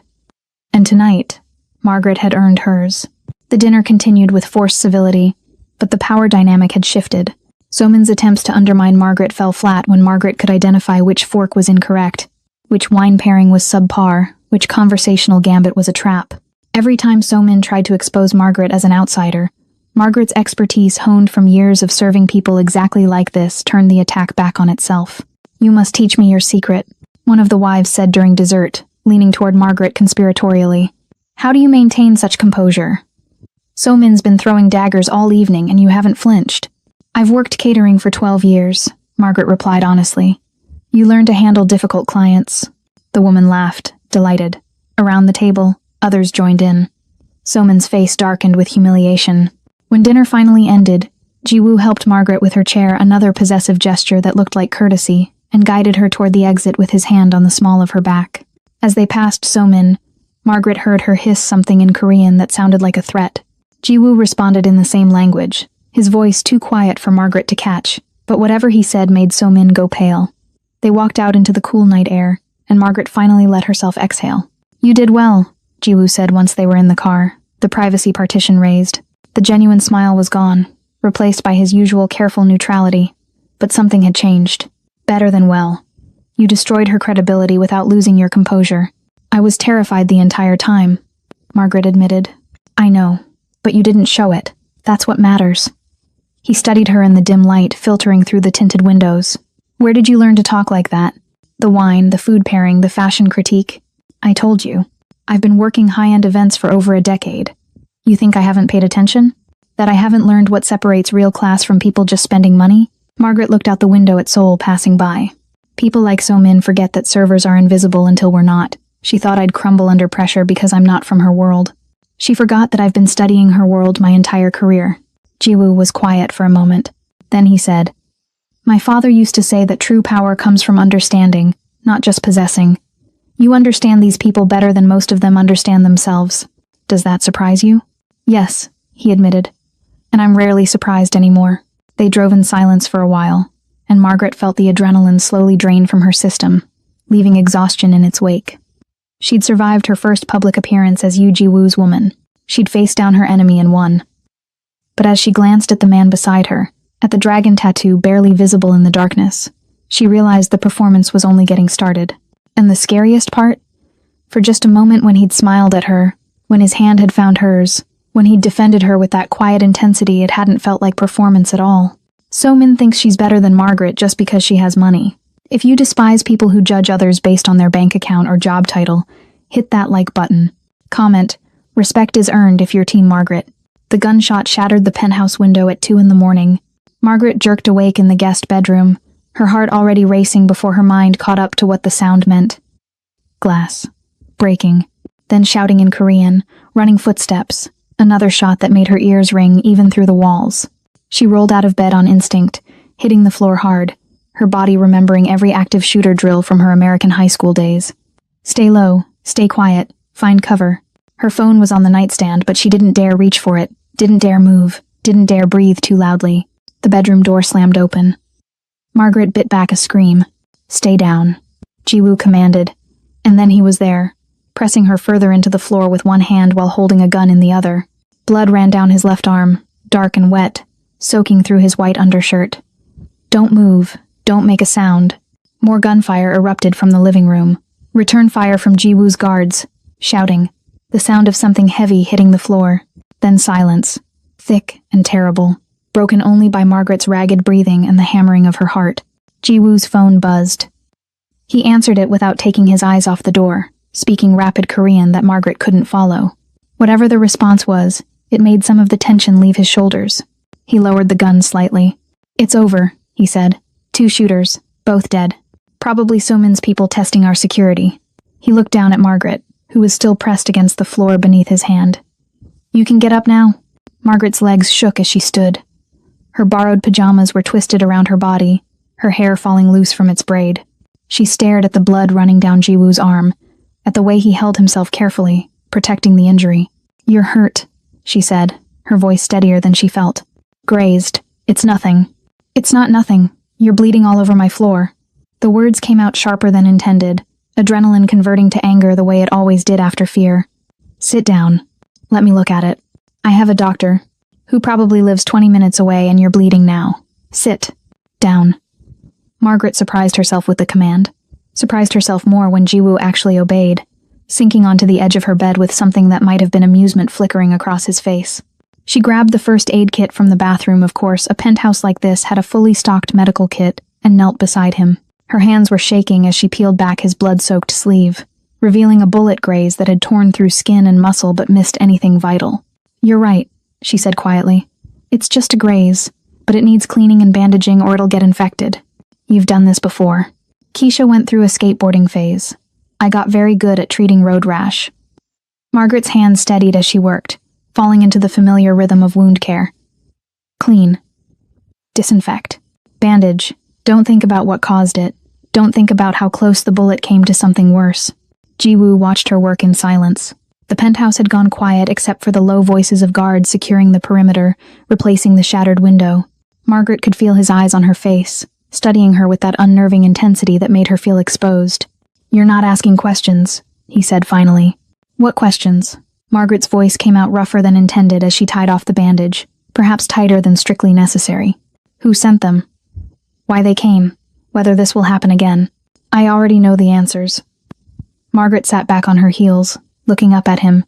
And tonight, Margaret had earned hers. The dinner continued with forced civility, but the power dynamic had shifted. So-min's attempts to undermine Margaret fell flat when Margaret could identify which fork was incorrect, which wine pairing was subpar, which conversational gambit was a trap. Every time So-min tried to expose Margaret as an outsider, Margaret's expertise honed from years of serving people exactly like this turned the attack back on itself. "You must teach me your secret." one of the wives said during dessert, leaning toward Margaret conspiratorially. How do you maintain such composure? So-min's been throwing daggers all evening and you haven't flinched. I've worked catering for 12 years, Margaret replied honestly. You learn to handle difficult clients. The woman laughed, delighted. Around the table, others joined in. So-min's face darkened with humiliation. When dinner finally ended, Ji-woo helped Margaret with her chair, another possessive gesture that looked like courtesy, and guided her toward the exit with his hand on the small of her back. As they passed So-min, Margaret heard her hiss something in Korean that sounded like a threat. Ji-woo responded in the same language, his voice too quiet for Margaret to catch, but whatever he said made So-min go pale. They walked out into the cool night air, and Margaret finally let herself exhale. You did well, Ji-woo said once they were in the car, the privacy partition raised. The genuine smile was gone, replaced by his usual careful neutrality, but something had changed. Better than well. You destroyed her credibility without losing your composure. I was terrified the entire time, Margaret admitted. I know, but you didn't show it. That's what matters. He studied her in the dim light filtering through the tinted windows. Where did you learn to talk like that? The wine, the food pairing, the fashion critique. I told you. I've been working high-end events for over a decade. You think I haven't paid attention? That I haven't learned what separates real class from people just spending money? Margaret looked out the window at Seoul passing by. People like So-min forget that servers are invisible until we're not. She thought I'd crumble under pressure because I'm not from her world. She forgot that I've been studying her world my entire career. Ji-woo was quiet for a moment. Then he said, My father used to say that true power comes from understanding, not just possessing. You understand these people better than most of them understand themselves. Does that surprise you? Yes, he admitted. And I'm rarely surprised anymore. They drove in silence for a while, and Margaret felt the adrenaline slowly drain from her system, leaving exhaustion in its wake. She'd survived her first public appearance as Yoo Ji-woo's woman. She'd faced down her enemy and won. But as she glanced at the man beside her, at the dragon tattoo barely visible in the darkness, she realized the performance was only getting started. And the scariest part? For just a moment when he'd smiled at her, when his hand had found hers, when he'd defended her with that quiet intensity, it hadn't felt like performance at all. So-min thinks she's better than Margaret just because she has money. If you despise people who judge others based on their bank account or job title, hit that like button. Comment, respect is earned if you're Team Margaret. The gunshot shattered the penthouse window at 2 a.m. Margaret jerked awake in the guest bedroom, her heart already racing before her mind caught up to what the sound meant. Glass. Breaking. Then shouting in Korean, running footsteps. Another shot that made her ears ring even through the walls. She rolled out of bed on instinct, hitting the floor hard, her body remembering every active shooter drill from her American high school days. Stay low, stay quiet, find cover. Her phone was on the nightstand, but she didn't dare reach for it, didn't dare move, didn't dare breathe too loudly. The bedroom door slammed open. Margaret bit back a scream. Stay down, Ji-woo commanded, and then he was there, pressing her further into the floor with one hand while holding a gun in the other. Blood ran down his left arm, dark and wet, soaking through his white undershirt. Don't move, don't make a sound. More gunfire erupted from the living room. Return fire from Ji-woo's guards, shouting. The sound of something heavy hitting the floor. Then silence, thick and terrible, broken only by Margaret's ragged breathing and the hammering of her heart. Ji-woo's phone buzzed. He answered it without taking his eyes off the door, speaking rapid Korean that Margaret couldn't follow. Whatever the response was, it made some of the tension leave his shoulders. He lowered the gun slightly. It's over, he said. 2 shooters, both dead. Probably So-min's people testing our security. He looked down at Margaret, who was still pressed against the floor beneath his hand. You can get up now. Margaret's legs shook as she stood. Her borrowed pajamas were twisted around her body, her hair falling loose from its braid. She stared at the blood running down Ji-woo's arm, at the way he held himself carefully, protecting the injury. You're hurt, she said, her voice steadier than she felt. Grazed. It's nothing. It's not nothing. You're bleeding all over my floor. The words came out sharper than intended, adrenaline converting to anger the way it always did after fear. Sit down. Let me look at it. I have a doctor, who probably lives 20 minutes away, and you're bleeding now. Sit. Down. Margaret surprised herself with the command. Surprised herself more when Ji-woo actually obeyed, sinking onto the edge of her bed with something that might have been amusement flickering across his face. She grabbed the first aid kit from the bathroom. Of course, a penthouse like this had a fully stocked medical kit, and knelt beside him. Her hands were shaking as she peeled back his blood-soaked sleeve, revealing a bullet graze that had torn through skin and muscle but missed anything vital. "You're right," she said quietly. "It's just a graze, but it needs cleaning and bandaging or it'll get infected. You've done this before." Keisha went through a skateboarding phase. "I got very good at treating road rash." Margaret's hand steadied as she worked, falling into the familiar rhythm of wound care. Clean. Disinfect. Bandage. Don't think about what caused it. Don't think about how close the bullet came to something worse. Ji-woo watched her work in silence. The penthouse had gone quiet except for the low voices of guards securing the perimeter, replacing the shattered window. Margaret could feel his eyes on her face, studying her with that unnerving intensity that made her feel exposed. "You're not asking questions," he said finally. "What questions?" Margaret's voice came out rougher than intended as she tied off the bandage, perhaps tighter than strictly necessary. "Who sent them? Why they came? Whether this will happen again?" "I already know the answers." Margaret sat back on her heels, looking up at him.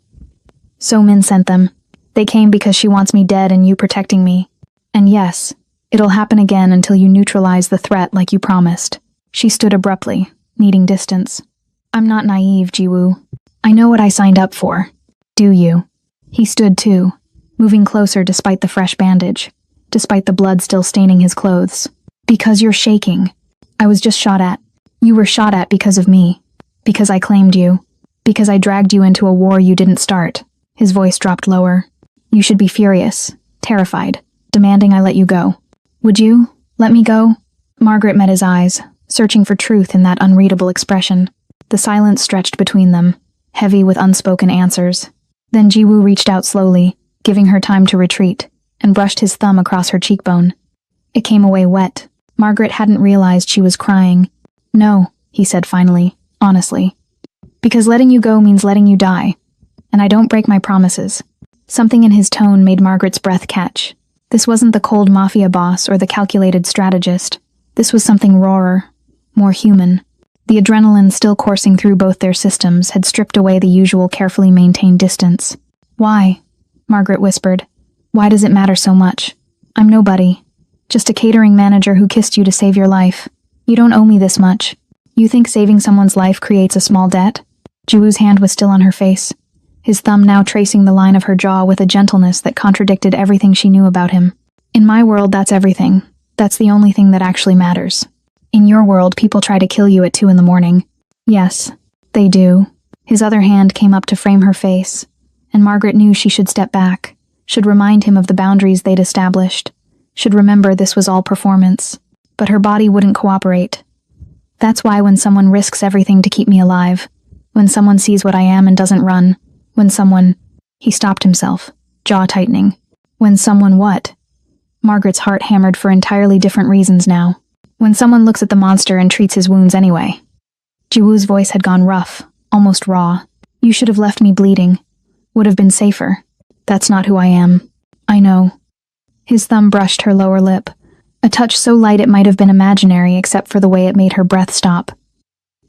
"So Min sent them. They came because she wants me dead and you protecting me. And yes, it'll happen again until you neutralize the threat like you promised." She stood abruptly, needing distance. "I'm not naive, Ji-woo. I know what I signed up for." "Do you?" He stood too, moving closer despite the fresh bandage, despite the blood still staining his clothes. "Because you're shaking. I was just shot at. You were shot at because of me. Because I claimed you. Because I dragged you into a war you didn't start." His voice dropped lower. "You should be furious, terrified, demanding I let you go. Would you let me go?" Margaret met his eyes, searching for truth in that unreadable expression. The silence stretched between them, heavy with unspoken answers. Then Ji-woo reached out slowly, giving her time to retreat, and brushed his thumb across her cheekbone. It came away wet. Margaret hadn't realized she was crying. "No," he said finally, honestly. "Because letting you go means letting you die. And I don't break my promises." Something in his tone made Margaret's breath catch. This wasn't the cold Mafia boss or the calculated strategist. This was something rawer, more human. The adrenaline still coursing through both their systems had stripped away the usual carefully maintained distance. "Why?" Margaret whispered. "Why does it matter so much? I'm nobody. Just a catering manager who kissed you to save your life. You don't owe me this much. You think saving someone's life creates a small debt?" Ji-woo's hand was still on her face, his thumb now tracing the line of her jaw with a gentleness that contradicted everything she knew about him. "In my world, that's everything. That's the only thing that actually matters. In your world, people try to kill you at 2 a.m. "Yes, they do." His other hand came up to frame her face, and Margaret knew she should step back, should remind him of the boundaries they'd established, should remember this was all performance. But her body wouldn't cooperate. That's why when someone risks everything to keep me alive, when someone sees what I am and doesn't run, when someone... He stopped himself, jaw tightening. When someone what? Margaret's heart hammered for entirely different reasons now. When someone looks at the monster and treats his wounds anyway. Ji-woo's voice had gone rough, almost raw. "You should have left me bleeding. Would have been safer. That's not who I am. I know." His thumb brushed her lower lip, a touch so light it might have been imaginary except for the way it made her breath stop.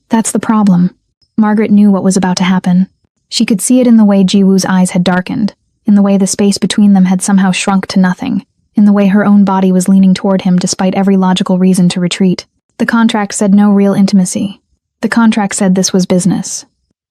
That's the problem. Margaret knew what was about to happen. She could see it in the way Ji-woo's eyes had darkened, in the way the space between them had somehow shrunk to nothing, in the way her own body was leaning toward him despite every logical reason to retreat. The contract said no real intimacy. The contract said this was business.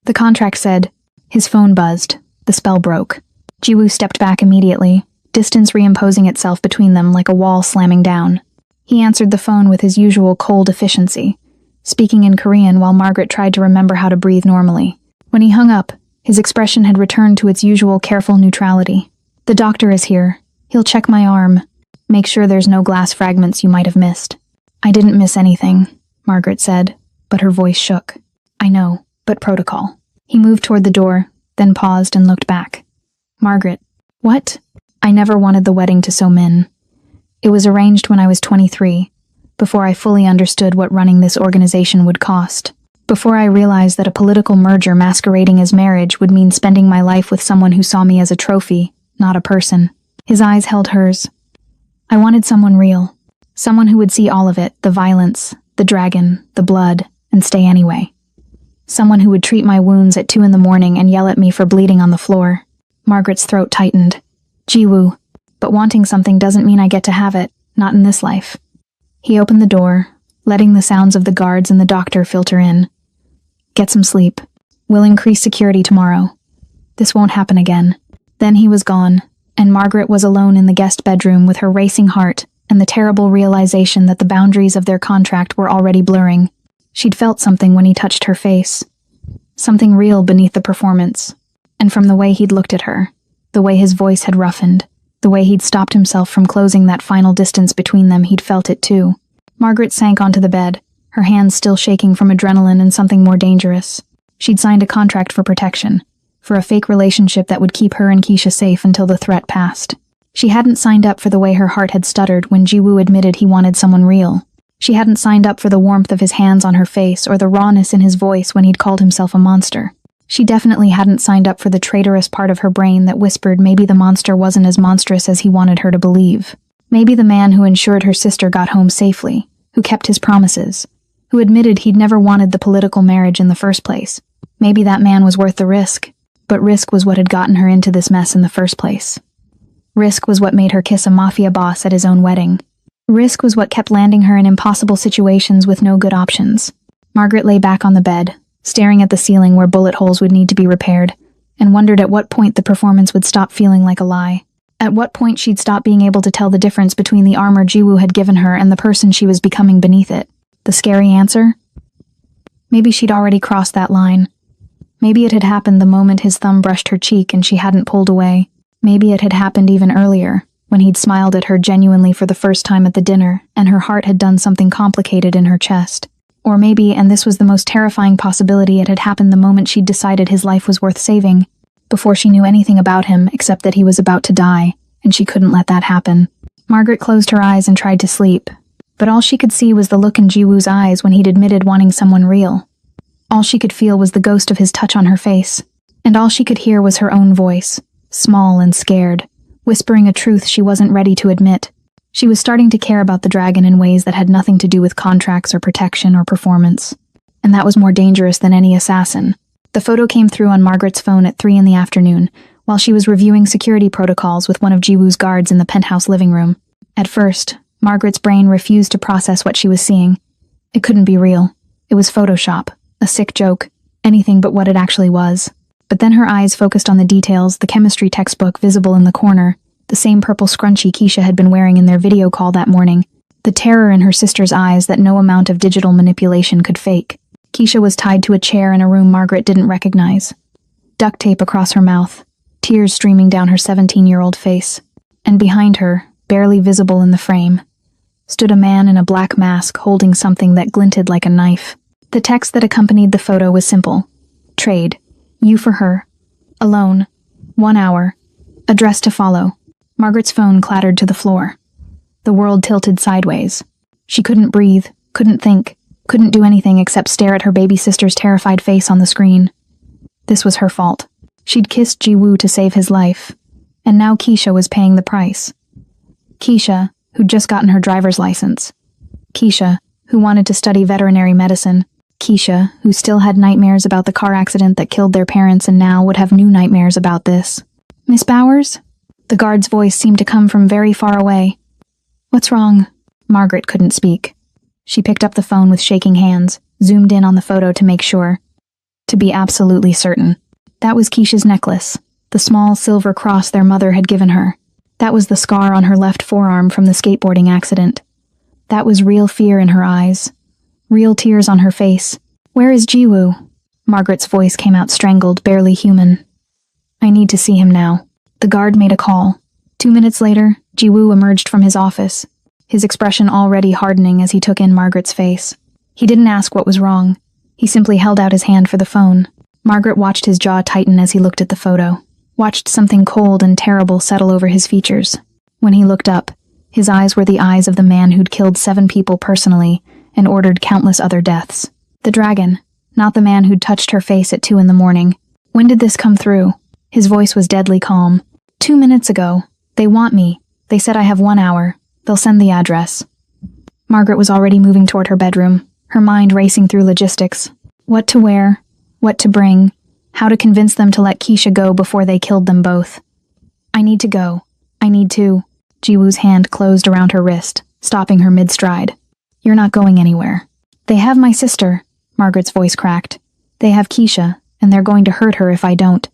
The contract said... His phone buzzed. The spell broke. Ji-woo stepped back immediately, distance reimposing itself between them like a wall slamming down. He answered the phone with his usual cold efficiency, speaking in Korean while Margaret tried to remember how to breathe normally. When he hung up, his expression had returned to its usual careful neutrality. "The doctor is here. He'll check my arm. Make sure there's no glass fragments you might have missed." "I didn't miss anything," Margaret said, but her voice shook. "I know, but protocol." He moved toward the door, then paused and looked back. "Margaret." "What?" "I never wanted the wedding to So-min. It was arranged when I was 23, before I fully understood what running this organization would cost. Before I realized that a political merger masquerading as marriage would mean spending my life with someone who saw me as a trophy, not a person." His eyes held hers. "I wanted someone real. Someone who would see all of it, the violence, the dragon, the blood, and stay anyway. Someone who would treat my wounds at 2 a.m. and yell at me for bleeding on the floor." Margaret's throat tightened. "Ji-woo, but wanting something doesn't mean I get to have it, not in this life." He opened the door, letting the sounds of the guards and the doctor filter in. Get some sleep. We'll increase security tomorrow. This won't happen again. Then he was gone, and Margaret was alone in the guest bedroom with her racing heart and the terrible realization that the boundaries of their contract were already blurring. She'd felt something when he touched her face. Something real beneath the performance. And from the way he'd looked at her, the way his voice had roughened, the way he'd stopped himself from closing that final distance between them, he'd felt it too. Margaret sank onto the bed, her hands still shaking from adrenaline and something more dangerous. She'd signed a contract for protection, for a fake relationship that would keep her and Keisha safe until the threat passed. She hadn't signed up for the way her heart had stuttered when Jiwoo admitted he wanted someone real. She hadn't signed up for the warmth of his hands on her face or the rawness in his voice when he'd called himself a monster. She definitely hadn't signed up for the traitorous part of her brain that whispered maybe the monster wasn't as monstrous as he wanted her to believe. Maybe the man who ensured her sister got home safely, who kept his promises, who admitted he'd never wanted the political marriage in the first place. Maybe that man was worth the risk, but risk was what had gotten her into this mess in the first place. Risk was what made her kiss a Mafia boss at his own wedding. Risk was what kept landing her in impossible situations with no good options. Margaret lay back on the bed, staring at the ceiling where bullet holes would need to be repaired, and wondered at what point the performance would stop feeling like a lie. At what point she'd stop being able to tell the difference between the armor Jiwoo had given her and the person she was becoming beneath it. The scary answer? Maybe she'd already crossed that line. Maybe it had happened the moment his thumb brushed her cheek and she hadn't pulled away. Maybe it had happened even earlier, when he'd smiled at her genuinely for the first time at the dinner, and her heart had done something complicated in her chest. Or maybe, and this was the most terrifying possibility, it had happened the moment she'd decided his life was worth saving, before she knew anything about him except that he was about to die, and she couldn't let that happen. Margaret closed her eyes and tried to sleep, but all she could see was the look in Jiwoo's eyes when he'd admitted wanting someone real. All she could feel was the ghost of his touch on her face, and all she could hear was her own voice, small and scared, whispering a truth she wasn't ready to admit. She was starting to care about the dragon in ways that had nothing to do with contracts or protection or performance. And that was more dangerous than any assassin. The photo came through on Margaret's phone at 3 p.m, while she was reviewing security protocols with one of Jiwoo's guards in the penthouse living room. At first, Margaret's brain refused to process what she was seeing. It couldn't be real. It was Photoshop, a sick joke, anything but what it actually was. But then her eyes focused on the details, the chemistry textbook visible in the corner, the same purple scrunchie Keisha had been wearing in their video call that morning, the terror in her sister's eyes that no amount of digital manipulation could fake. Keisha was tied to a chair in a room Margaret didn't recognize. Duct tape across her mouth, tears streaming down her 17-year-old face. And behind her, barely visible in the frame, stood a man in a black mask holding something that glinted like a knife. The text that accompanied the photo was simple. Trade. You for her. Alone. 1 hour. Address to follow. Margaret's phone clattered to the floor. The world tilted sideways. She couldn't breathe, couldn't think, couldn't do anything except stare at her baby sister's terrified face on the screen. This was her fault. She'd kissed Jiwoo to save his life. And now Keisha was paying the price. Keisha, who'd just gotten her driver's license. Keisha, who wanted to study veterinary medicine. Keisha, who still had nightmares about the car accident that killed their parents and now would have new nightmares about this. Miss Bowers? The guard's voice seemed to come from very far away. What's wrong? Margaret couldn't speak. She picked up the phone with shaking hands, zoomed in on the photo to make sure. To be absolutely certain. That was Keisha's necklace, the small silver cross their mother had given her. That was the scar on her left forearm from the skateboarding accident. That was real fear in her eyes. Real tears on her face. Where is Jiwoo? Margaret's voice came out strangled, barely human. I need to see him now. The guard made a call. 2 minutes later, Jiwoo emerged from his office, his expression already hardening as he took in Margaret's face. He didn't ask what was wrong. He simply held out his hand for the phone. Margaret watched his jaw tighten as he looked at the photo, watched something cold and terrible settle over his features. When he looked up, his eyes were the eyes of the man who'd killed 7 people personally and ordered countless other deaths. The dragon, not the man who'd touched her face at 2 a.m. When did this come through? His voice was deadly calm. 2 minutes ago. They want me. They said I have 1 hour. They'll send the address. Margaret was already moving toward her bedroom, her mind racing through logistics. What to wear, what to bring, how to convince them to let Keisha go before they killed them both. I need to go. I need to. Jiwoo's hand closed around her wrist, stopping her mid-stride. You're not going anywhere. They have my sister, Margaret's voice cracked. They have Keisha, and they're going to hurt her if I don't.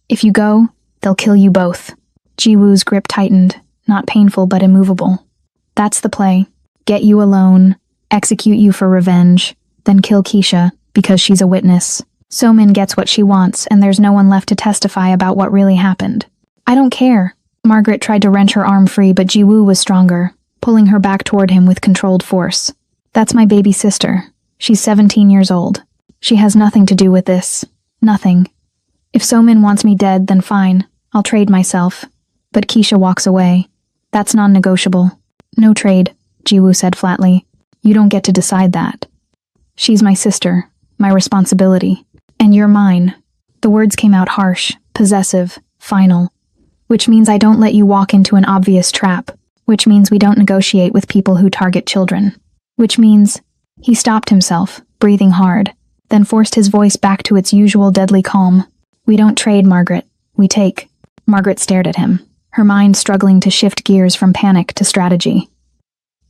If you go, they'll kill you both. Jiwoo's grip tightened, not painful but immovable. That's the play. Get you alone, execute you for revenge, then kill Keisha, because she's a witness. So-min gets what she wants, and there's no one left to testify about what really happened. I don't care. Margaret tried to wrench her arm free, but Jiwoo was stronger, pulling her back toward him with controlled force. That's my baby sister. She's 17 years old. She has nothing to do with this. Nothing. If So-min wants me dead, then fine. I'll trade myself. But Keisha walks away. That's non-negotiable. No trade, Jiwoo said flatly. You don't get to decide that. She's my sister, my responsibility. And you're mine. The words came out harsh, possessive, final. Which means I don't let you walk into an obvious trap. Which means we don't negotiate with people who target children. Which means... He stopped himself, breathing hard, then forced his voice back to its usual deadly calm. We don't trade, Margaret. We take. Margaret stared at him, her mind struggling to shift gears from panic to strategy.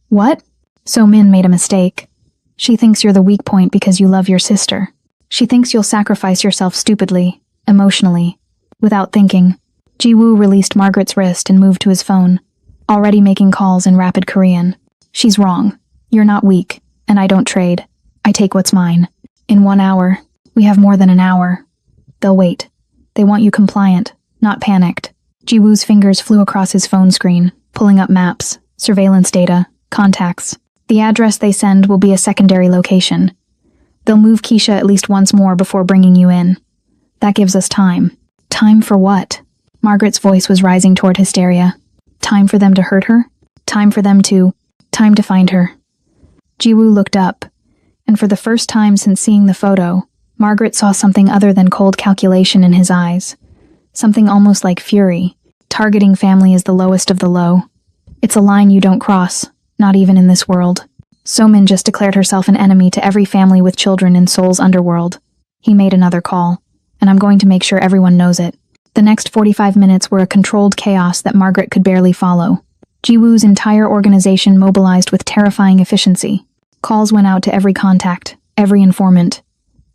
What? So-min made a mistake. She thinks you're the weak point because you love your sister. She thinks you'll sacrifice yourself stupidly, emotionally, without thinking. Jiwoo released Margaret's wrist and moved to his phone, already making calls in rapid Korean. She's wrong. You're not weak, and I don't trade. I take what's mine. In 1 hour. We have more than an hour. They'll wait. They want you compliant, not panicked. Jiwoo's fingers flew across his phone screen, pulling up maps, surveillance data, contacts. The address they send will be a secondary location. They'll move Keisha at least once more before bringing you in. That gives us time. Time for what? Margaret's voice was rising toward hysteria. Time for them to hurt her? Time for them to... Time to find her. Jiwoo looked up, and for the first time since seeing the photo, Margaret saw something other than cold calculation in his eyes. Something almost like fury. Targeting family is the lowest of the low. It's a line you don't cross, not even in this world. So-min just declared herself an enemy to every family with children in Seoul's underworld. He made another call, and I'm going to make sure everyone knows it. The next 45 minutes were a controlled chaos that Margaret could barely follow. Jiwoo's entire organization mobilized with terrifying efficiency. Calls went out to every contact, every informant,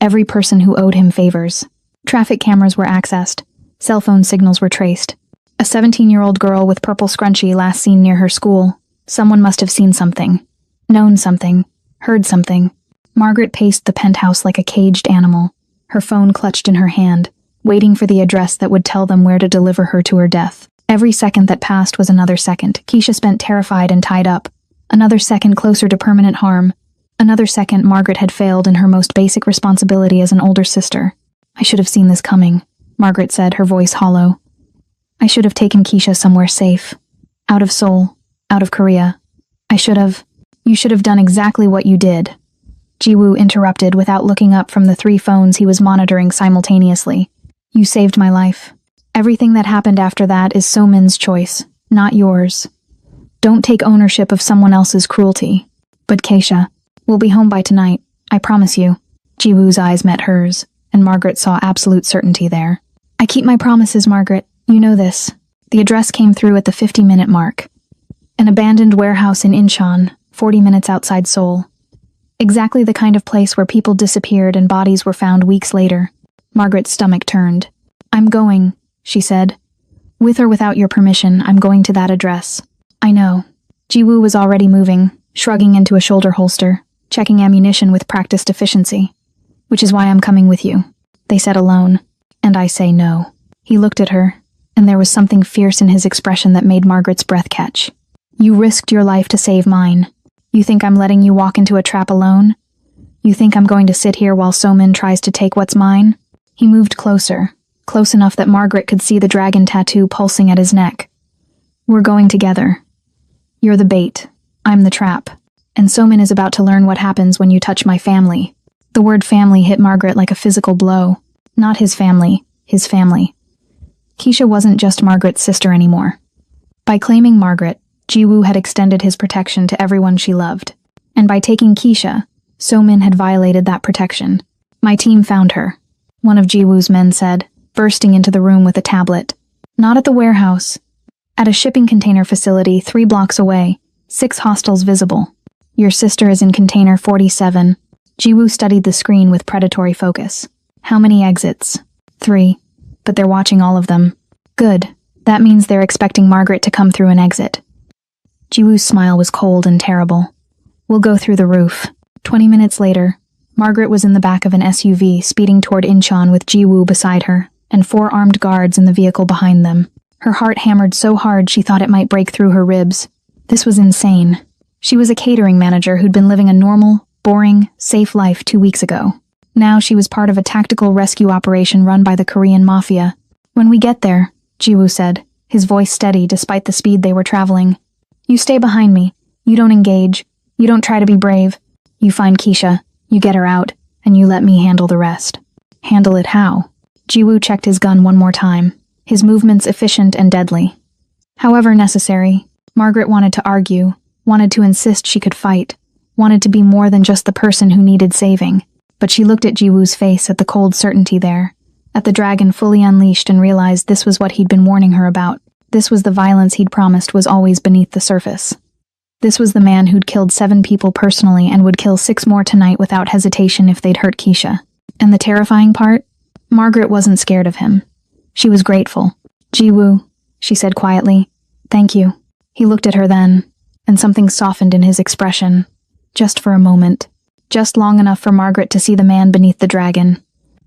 every person who owed him favors. Traffic cameras were accessed. Cell phone signals were traced. A 17-year-old girl with purple scrunchie last seen near her school. Someone must have seen something. Known something. Heard something. Margaret paced the penthouse like a caged animal, her phone clutched in her hand, waiting for the address that would tell them where to deliver her to her death. Every second that passed was another second. Keisha spent terrified and tied up. Another second closer to permanent harm. Another second Margaret had failed in her most basic responsibility as an older sister. I should have seen this coming, Margaret said, her voice hollow. I should have taken Keisha somewhere safe. Out of Seoul. Out of Korea. You should have done exactly what you did. Jiwoo interrupted without looking up from the 3 phones he was monitoring simultaneously. You saved my life. Everything that happened after that is So-min's choice, not yours. Don't take ownership of someone else's cruelty. But Keisha, we'll be home by tonight, I promise you. Jiwoo's eyes met hers, and Margaret saw absolute certainty there. I keep my promises, Margaret. You know this. The address came through at the 50-minute mark. An abandoned warehouse in Incheon, 40 minutes outside Seoul. Exactly the kind of place where people disappeared and bodies were found weeks later. Margaret's stomach turned. I'm going, she said. With or without your permission, I'm going to that address. I know. Jiwoo was already moving, shrugging into a shoulder holster, checking ammunition with practiced efficiency. Which is why I'm coming with you. They said alone. And I say no. He looked at her, and there was something fierce in his expression that made Margaret's breath catch. You risked your life to save mine. You think I'm letting you walk into a trap alone? You think I'm going to sit here while So-min tries to take what's mine? He moved closer, close enough that Margaret could see the dragon tattoo pulsing at his neck. We're going together. You're the bait. I'm the trap. And So-min is about to learn what happens when you touch my family. The word family hit Margaret like a physical blow. Not his family, his family. Keisha wasn't just Margaret's sister anymore. By claiming Margaret, Jiwoo had extended his protection to everyone she loved. And by taking Keisha, So-min had violated that protection. My team found her, one of Jiwoo's men said, bursting into the room with a tablet. Not at the warehouse. At a shipping container facility 3 blocks away, 6 hostiles visible. Your sister is in container 47. Jiwoo studied the screen with predatory focus. How many exits? 3. But they're watching all of them. Good. That means they're expecting Margaret to come through an exit. Jiwoo's smile was cold and terrible. We'll go through the roof. 20 minutes later, Margaret was in the back of an SUV speeding toward Incheon with Jiwoo beside her, and 4 armed guards in the vehicle behind them. Her heart hammered so hard she thought it might break through her ribs. This was insane. She was a catering manager who'd been living a normal, boring, safe life 2 weeks ago. Now she was part of a tactical rescue operation run by the Korean Mafia. When we get there, Jiwoo said, his voice steady despite the speed they were traveling. You stay behind me. You don't engage. You don't try to be brave. You find Keisha, you get her out, and you let me handle the rest. Handle it how? Jiwoo checked his gun one more time, his movements efficient and deadly. However necessary, Margaret wanted to argue, wanted to insist she could fight, wanted to be more than just the person who needed saving. But she looked at Jiwoo's face, at the cold certainty there, at the dragon fully unleashed, and realized this was what he'd been warning her about. This was the violence he'd promised was always beneath the surface. This was the man who'd killed 7 people personally and would kill 6 more tonight without hesitation if they'd hurt Keisha. And the terrifying part? Margaret wasn't scared of him. She was grateful. Jiwoo, she said quietly. Thank you. He looked at her then, and something softened in his expression. Just for a moment. Just long enough for Margaret to see the man beneath the dragon.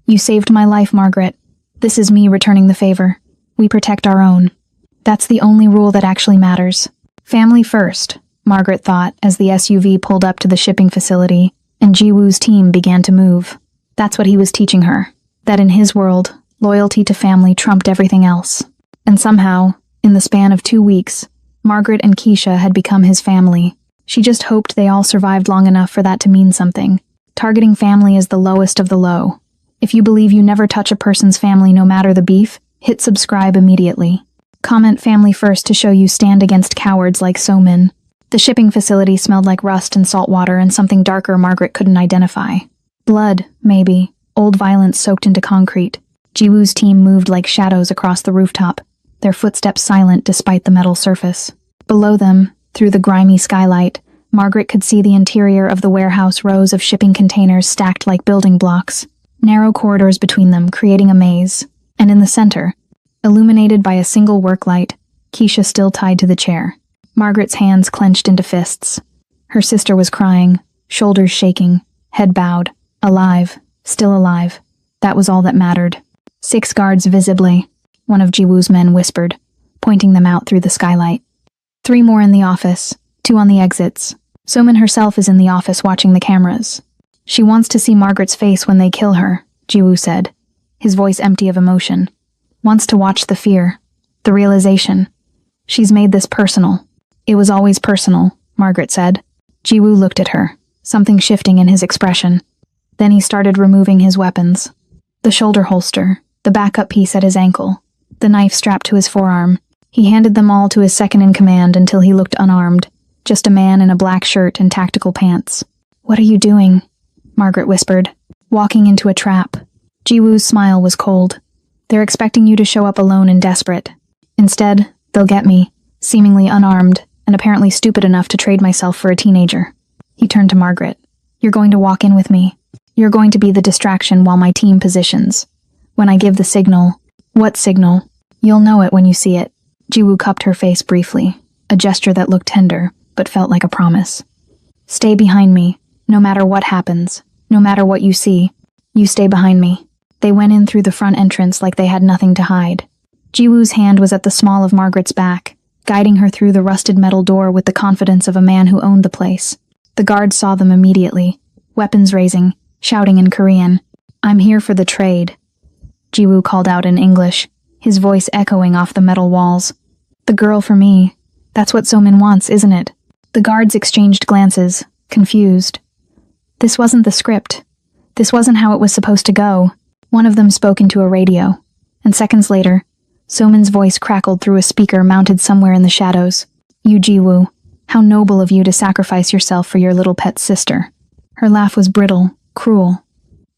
You saved my life, Margaret. This is me returning the favor. We protect our own. That's the only rule that actually matters. Family first, Margaret thought as the SUV pulled up to the shipping facility, and Jiwoo's team began to move. That's what he was teaching her. That in his world, loyalty to family trumped everything else. And somehow, in the span of 2 weeks, Margaret and Keisha had become his family. She just hoped they all survived long enough for that to mean something. Targeting family is the lowest of the low. If you believe you never touch a person's family no matter the beef, hit subscribe immediately. Comment family first to show you stand against cowards like Somin. The shipping facility smelled like rust and salt water and something darker Margaret couldn't identify. Blood, maybe. Old violence soaked into concrete. Jiwoo's team moved like shadows across the rooftop, their footsteps silent despite the metal surface. Below them, through the grimy skylight, Margaret could see the interior of the warehouse, rows of shipping containers stacked like building blocks, narrow corridors between them creating a maze. And in the center, illuminated by a single work light, Keisha still tied to the chair. Margaret's hands clenched into fists. Her sister was crying, shoulders shaking, head bowed. Alive, still alive. That was all that mattered. 6 guards visibly, one of Jiwoo's men whispered, pointing them out through the skylight. 3 more in the office, 2 on the exits. Somin herself is in the office watching the cameras. She wants to see Margaret's face when they kill her, Jiwoo said, his voice empty of emotion. Wants to watch the fear, the realization. She's made this personal. It was always personal, Margaret said. Jiwoo looked at her, something shifting in his expression. Then he started removing his weapons. The shoulder holster, the backup piece at his ankle, the knife strapped to his forearm. He handed them all to his second-in-command until he looked unarmed, just a man in a black shirt and tactical pants. What are you doing? Margaret whispered, walking into a trap. Jiwoo's smile was cold. They're expecting you to show up alone and desperate. Instead, they'll get me, seemingly unarmed, and apparently stupid enough to trade myself for a teenager. He turned to Margaret. You're going to walk in with me. You're going to be the distraction while my team positions. When I give the signal. What signal? You'll know it when you see it. Jiwoo cupped her face briefly, a gesture that looked tender, but felt like a promise. Stay behind me, no matter what happens, no matter what you see. You stay behind me. They went in through the front entrance like they had nothing to hide. Jiwoo's hand was at the small of Margaret's back, guiding her through the rusted metal door with the confidence of a man who owned the place. The guards saw them immediately, weapons raising, shouting in Korean. I'm here for the trade. Jiwoo called out in English, his voice echoing off the metal walls. The girl for me. That's what Somin wants, isn't it? The guards exchanged glances, confused. This wasn't the script. This wasn't how it was supposed to go. One of them spoke into a radio, and seconds later, Somin's voice crackled through a speaker mounted somewhere in the shadows. You, Jiwoo, how noble of you to sacrifice yourself for your little pet sister. Her laugh was brittle, cruel.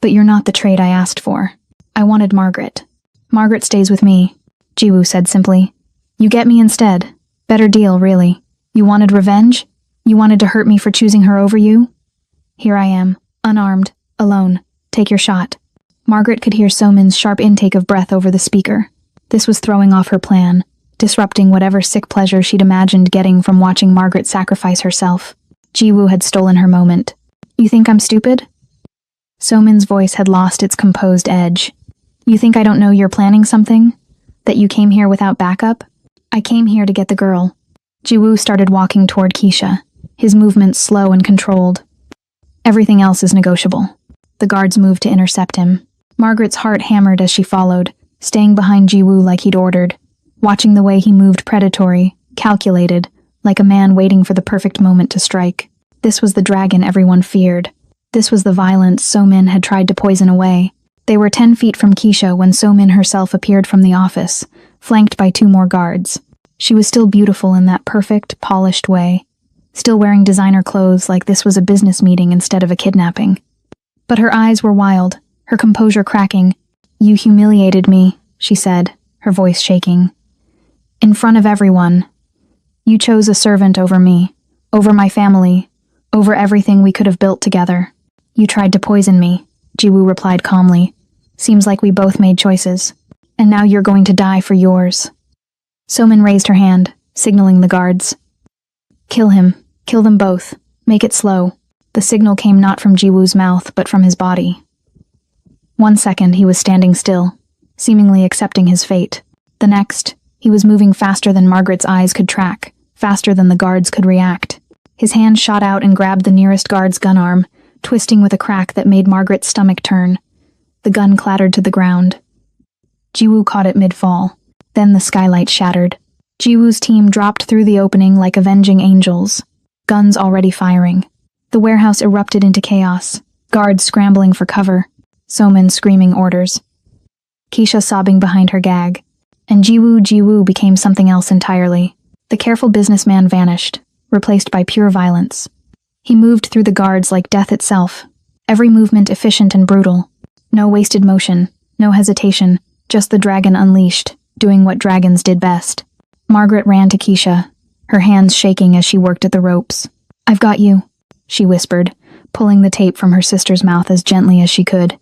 But you're not the trade I asked for. I wanted Margaret. Margaret stays with me, Jiwoo said simply. You get me instead. Better deal, really. You wanted revenge? You wanted to hurt me for choosing her over you? Here I am, unarmed, alone. Take your shot. Margaret could hear So-min's sharp intake of breath over the speaker. This was throwing off her plan, disrupting whatever sick pleasure she'd imagined getting from watching Margaret sacrifice herself. Jiwoo had stolen her moment. You think I'm stupid? So-min's voice had lost its composed edge. You think I don't know you're planning something? That you came here without backup? I came here to get the girl. Jiwoo started walking toward Keisha, his movements slow and controlled. Everything else is negotiable. The guards moved to intercept him. Margaret's heart hammered as she followed, staying behind Jiwoo like he'd ordered, watching the way he moved predatory, calculated, like a man waiting for the perfect moment to strike. This was the dragon everyone feared. This was the violence So-min had tried to poison away. They were 10 feet from Keisha when So-min herself appeared from the office, flanked by 2 more guards. She was still beautiful in that perfect, polished way, still wearing designer clothes like this was a business meeting instead of a kidnapping. But her eyes were wild, her composure cracking. You humiliated me, she said, her voice shaking. In front of everyone. You chose a servant over me, over my family, over everything we could have built together. You tried to poison me, Jiwoo replied calmly. Seems like we both made choices. And now you're going to die for yours. So-min raised her hand, signaling the guards. Kill him. Kill them both. Make it slow. The signal came not from Jiwoo's mouth, but from his body. 1 second, he was standing still, seemingly accepting his fate. The next, he was moving faster than Margaret's eyes could track, faster than the guards could react. His hand shot out and grabbed the nearest guard's gun arm, twisting with a crack that made Margaret's stomach turn. The gun clattered to the ground. Jiwoo caught it mid-fall. Then the skylight shattered. Jiwoo's team dropped through the opening like avenging angels, guns already firing. The warehouse erupted into chaos, guards scrambling for cover, So-min screaming orders. Keisha sobbing behind her gag. And Jiwoo became something else entirely. The careful businessman vanished, replaced by pure violence. He moved through the guards like death itself, every movement efficient and brutal. No wasted motion, no hesitation, just the dragon unleashed, doing what dragons did best. Margaret ran to Keisha, her hands shaking as she worked at the ropes. I've got you, she whispered, pulling the tape from her sister's mouth as gently as she could.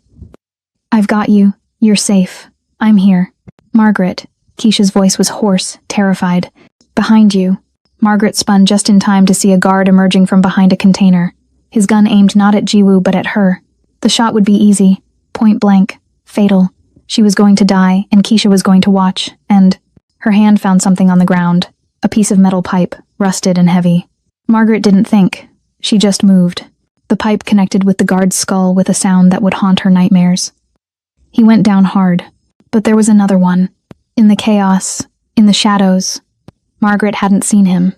I've got you. You're safe. I'm here. Margaret. Keisha's voice was hoarse, terrified. Behind you. Margaret spun just in time to see a guard emerging from behind a container, his gun aimed not at Jiwoo but at her. The shot would be easy, point blank, fatal. She was going to die, and Keisha was going to watch, and her hand found something on the ground, a piece of metal pipe, rusted and heavy. Margaret didn't think. She just moved. The pipe connected with the guard's skull with a sound that would haunt her nightmares. He went down hard, but there was another one. In the chaos, in the shadows. Margaret hadn't seen him.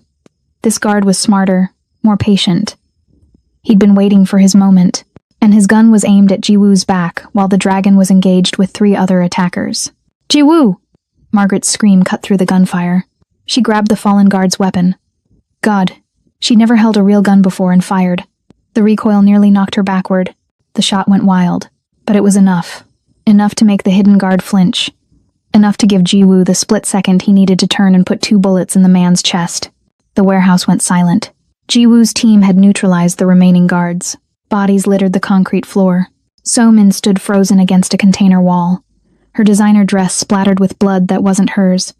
This guard was smarter, more patient. He'd been waiting for his moment, and his gun was aimed at Jiwoo's back while the dragon was engaged with 3 other attackers. Jiwoo! Margaret's scream cut through the gunfire. She grabbed the fallen guard's weapon. God, she'd never held a real gun before and fired. The recoil nearly knocked her backward. The shot went wild, but it was enough. Enough to make the hidden guard flinch. Enough to give Jiwoo the split second he needed to turn and put 2 bullets in the man's chest. The warehouse went silent. Jiwoo's team had neutralized the remaining guards. Bodies littered the concrete floor. So-min stood frozen against a container wall. Her designer dress splattered with blood that wasn't hers.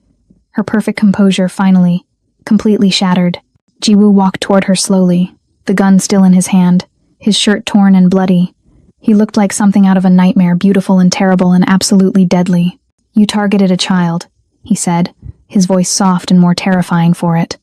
Her perfect composure finally, completely shattered. Jiwoo walked toward her slowly, the gun still in his hand, his shirt torn and bloody. He looked like something out of a nightmare, beautiful and terrible and absolutely deadly. You targeted a child, he said, his voice soft and more terrifying for it.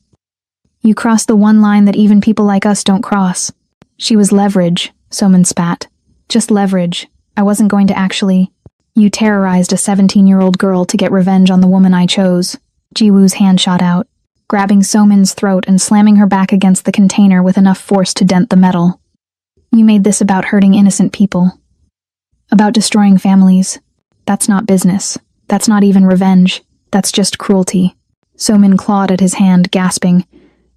You crossed the one line that even people like us don't cross. She was leverage, So-min spat. Just leverage. I wasn't going to actually... You terrorized a 17-year-old girl to get revenge on the woman I chose. Jiwoo's hand shot out, grabbing So-min's throat and slamming her back against the container with enough force to dent the metal. You made this about hurting innocent people. About destroying families. That's not business. That's not even revenge. That's just cruelty. So-min clawed at his hand, gasping.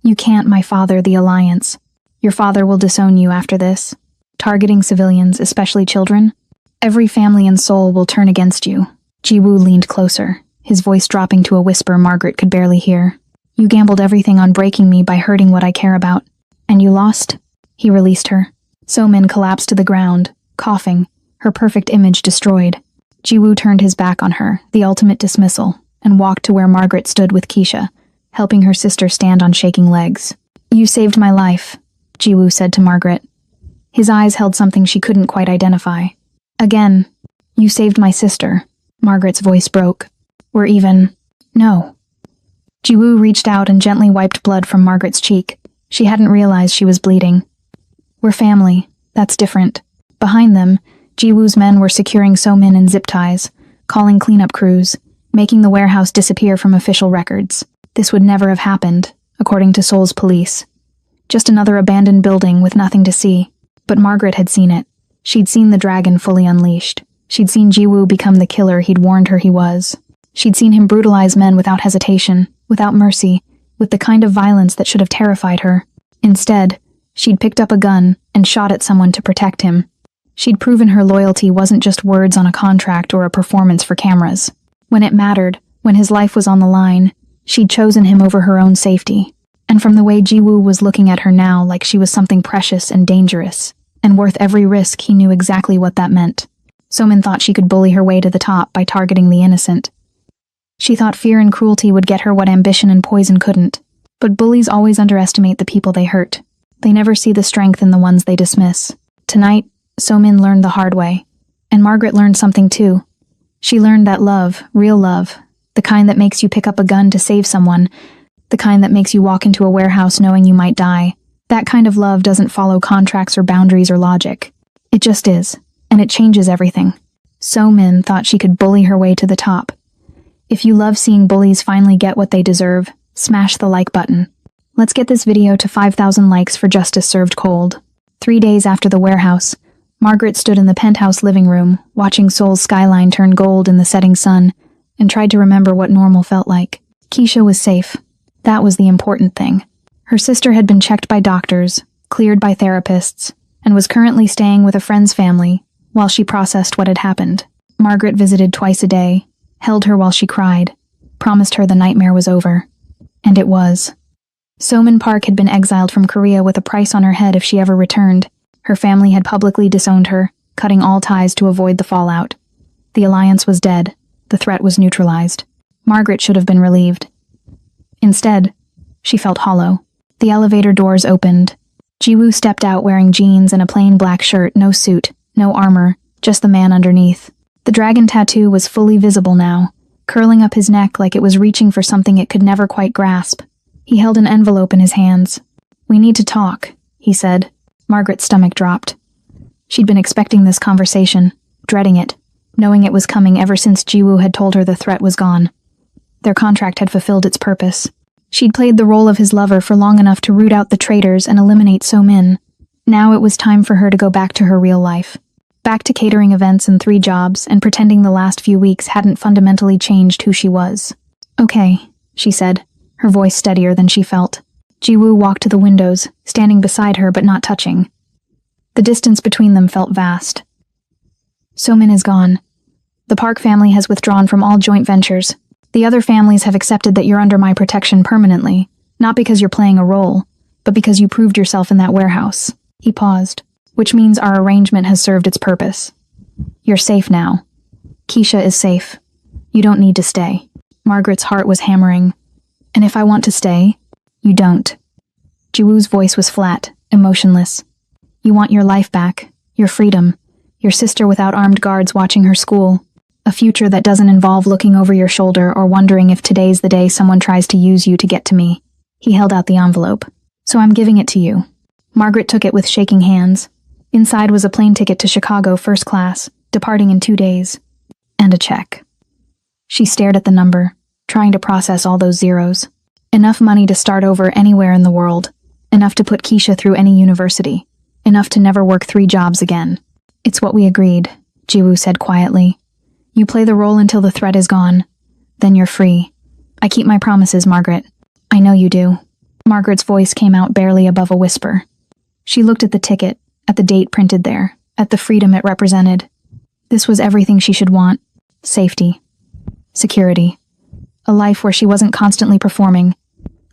You can't, my father, the Alliance. Your father will disown you after this. Targeting civilians, especially children. Every family and soul will turn against you. Jiwoo leaned closer, his voice dropping to a whisper Margaret could barely hear. You gambled everything on breaking me by hurting what I care about. And you lost? He released her. So-min collapsed to the ground, coughing, her perfect image destroyed. Ji-woo turned his back on her, the ultimate dismissal, and walked to where Margaret stood with Keisha, helping her sister stand on shaking legs. You saved my life, Ji-woo said to Margaret. His eyes held something she couldn't quite identify. Again, you saved my sister. Margaret's voice broke. We're even. No. Ji-woo reached out and gently wiped blood from Margaret's cheek. She hadn't realized she was bleeding. We're family. That's different. Behind them, Ji-woo's men were securing So-min in zip ties, calling cleanup crews, making the warehouse disappear from official records. This would never have happened, according to Seoul's police. Just another abandoned building with nothing to see. But Margaret had seen it. She'd seen the dragon fully unleashed. She'd seen Ji-woo become the killer he'd warned her he was. She'd seen him brutalize men without hesitation, without mercy, with the kind of violence that should have terrified her. Instead, she'd picked up a gun and shot at someone to protect him. She'd proven her loyalty wasn't just words on a contract or a performance for cameras. When it mattered, when his life was on the line, she'd chosen him over her own safety. And from the way Ji-woo was looking at her now like she was something precious and dangerous, and worth every risk, he knew exactly what that meant. So-min thought she could bully her way to the top by targeting the innocent. She thought fear and cruelty would get her what ambition and poison couldn't. But bullies always underestimate the people they hurt. They never see the strength in the ones they dismiss. Tonight, So-min learned the hard way. And Margaret learned something too. She learned that love, real love, the kind that makes you pick up a gun to save someone, the kind that makes you walk into a warehouse knowing you might die, that kind of love doesn't follow contracts or boundaries or logic. It just is, and it changes everything. So-min thought she could bully her way to the top. If you love seeing bullies finally get what they deserve, smash the like button. Let's get this video to 5,000 likes for justice served cold. 3 days after the warehouse, Margaret stood in the penthouse living room, watching Seoul's skyline turn gold in the setting sun, and tried to remember what normal felt like. Keisha was safe. That was the important thing. Her sister had been checked by doctors, cleared by therapists, and was currently staying with a friend's family while she processed what had happened. Margaret visited twice a day, held her while she cried, promised her the nightmare was over. And it was. So-min Park had been exiled from Korea with a price on her head if she ever returned. Her family had publicly disowned her, cutting all ties to avoid the fallout. The alliance was dead. The threat was neutralized. Margaret should have been relieved. Instead, she felt hollow. The elevator doors opened. Ji-woo stepped out wearing jeans and a plain black shirt, no suit, no armor, just the man underneath. The dragon tattoo was fully visible now, curling up his neck like it was reaching for something it could never quite grasp. He held an envelope in his hands. "We need to talk," he said. Margaret's stomach dropped. She'd been expecting this conversation, dreading it, knowing it was coming ever since Ji-woo had told her the threat was gone. Their contract had fulfilled its purpose. She'd played the role of his lover for long enough to root out the traitors and eliminate So-min. Now it was time for her to go back to her real life. Back to catering events and 3 jobs and pretending the last few weeks hadn't fundamentally changed who she was. "Okay," she said, her voice steadier than she felt. Ji-woo walked to the windows, standing beside her but not touching. The distance between them felt vast. So-min is gone. The Park family has withdrawn from all joint ventures. The other families have accepted that you're under my protection permanently, not because you're playing a role, but because you proved yourself in that warehouse. He paused, which means our arrangement has served its purpose. You're safe now. Keisha is safe. You don't need to stay. Margaret's heart was hammering. And if I want to stay, you don't. Ji-woo's voice was flat, emotionless. You want your life back, your freedom, your sister without armed guards watching her school, a future that doesn't involve looking over your shoulder or wondering if today's the day someone tries to use you to get to me. He held out the envelope. So I'm giving it to you. Margaret took it with shaking hands. Inside was a plane ticket to Chicago first class, departing in 2 days. And a check. She stared at the number, trying to process all those zeros. Enough money to start over anywhere in the world. Enough to put Keisha through any university. Enough to never work 3 jobs again. It's what we agreed, Ji-woo said quietly. You play the role until the threat is gone. Then you're free. I keep my promises, Margaret. I know you do. Margaret's voice came out barely above a whisper. She looked at the ticket, at the date printed there, at the freedom it represented. This was everything she should want. Safety. Security. A life where she wasn't constantly performing.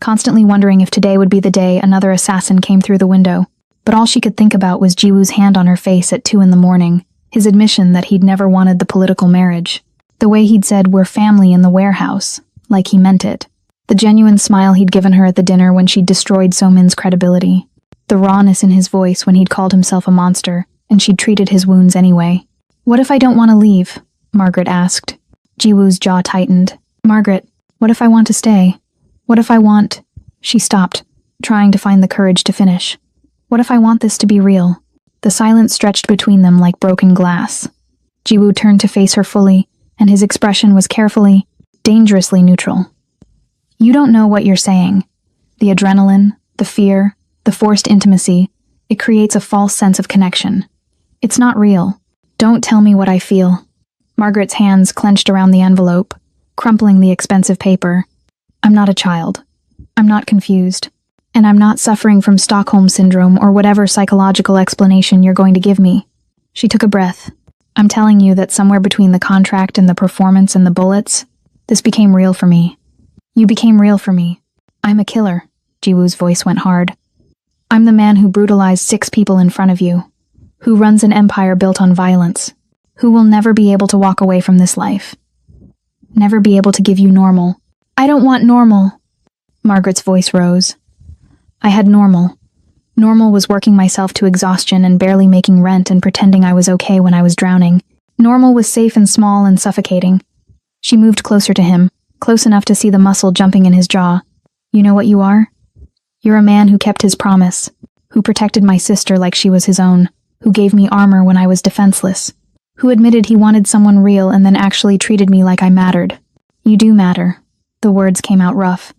constantly wondering if today would be the day another assassin came through the window. But all she could think about was Jiwoo's hand on her face at 2 a.m, his admission that he'd never wanted the political marriage. The way he'd said, "We're family in the warehouse," like he meant it. The genuine smile he'd given her at the dinner when she'd destroyed So-min's credibility. The rawness in his voice when he'd called himself a monster, and she'd treated his wounds anyway. "What if I don't want to leave?" Margaret asked. Jiwoo's jaw tightened. "Margaret, what if I want to stay? What if I want—" She stopped, trying to find the courage to finish. "What if I want this to be real?" The silence stretched between them like broken glass. Jiwoo turned to face her fully, and his expression was carefully, dangerously neutral. "You don't know what you're saying. The adrenaline, the fear, the forced intimacy, it creates a false sense of connection. It's not real. Don't tell me what I feel." Margaret's hands clenched around the envelope, crumpling the expensive paper. "I'm not a child. I'm not confused. And I'm not suffering from Stockholm Syndrome or whatever psychological explanation you're going to give me." She took a breath. "I'm telling you that somewhere between the contract and the performance and the bullets, this became real for me. You became real for me. I'm a killer." Jiwoo's voice went hard. "I'm the man who brutalized 6 people in front of you, who runs an empire built on violence, who will never be able to walk away from this life. Never be able to give you normal." "I don't want normal." Margaret's voice rose. "I had normal. Normal was working myself to exhaustion and barely making rent and pretending I was okay when I was drowning. Normal was safe and small and suffocating." She moved closer to him, close enough to see the muscle jumping in his jaw. "You know what you are? You're a man who kept his promise, who protected my sister like she was his own, who gave me armor when I was defenseless, who admitted he wanted someone real and then actually treated me like I mattered. You do matter." The words came out rough.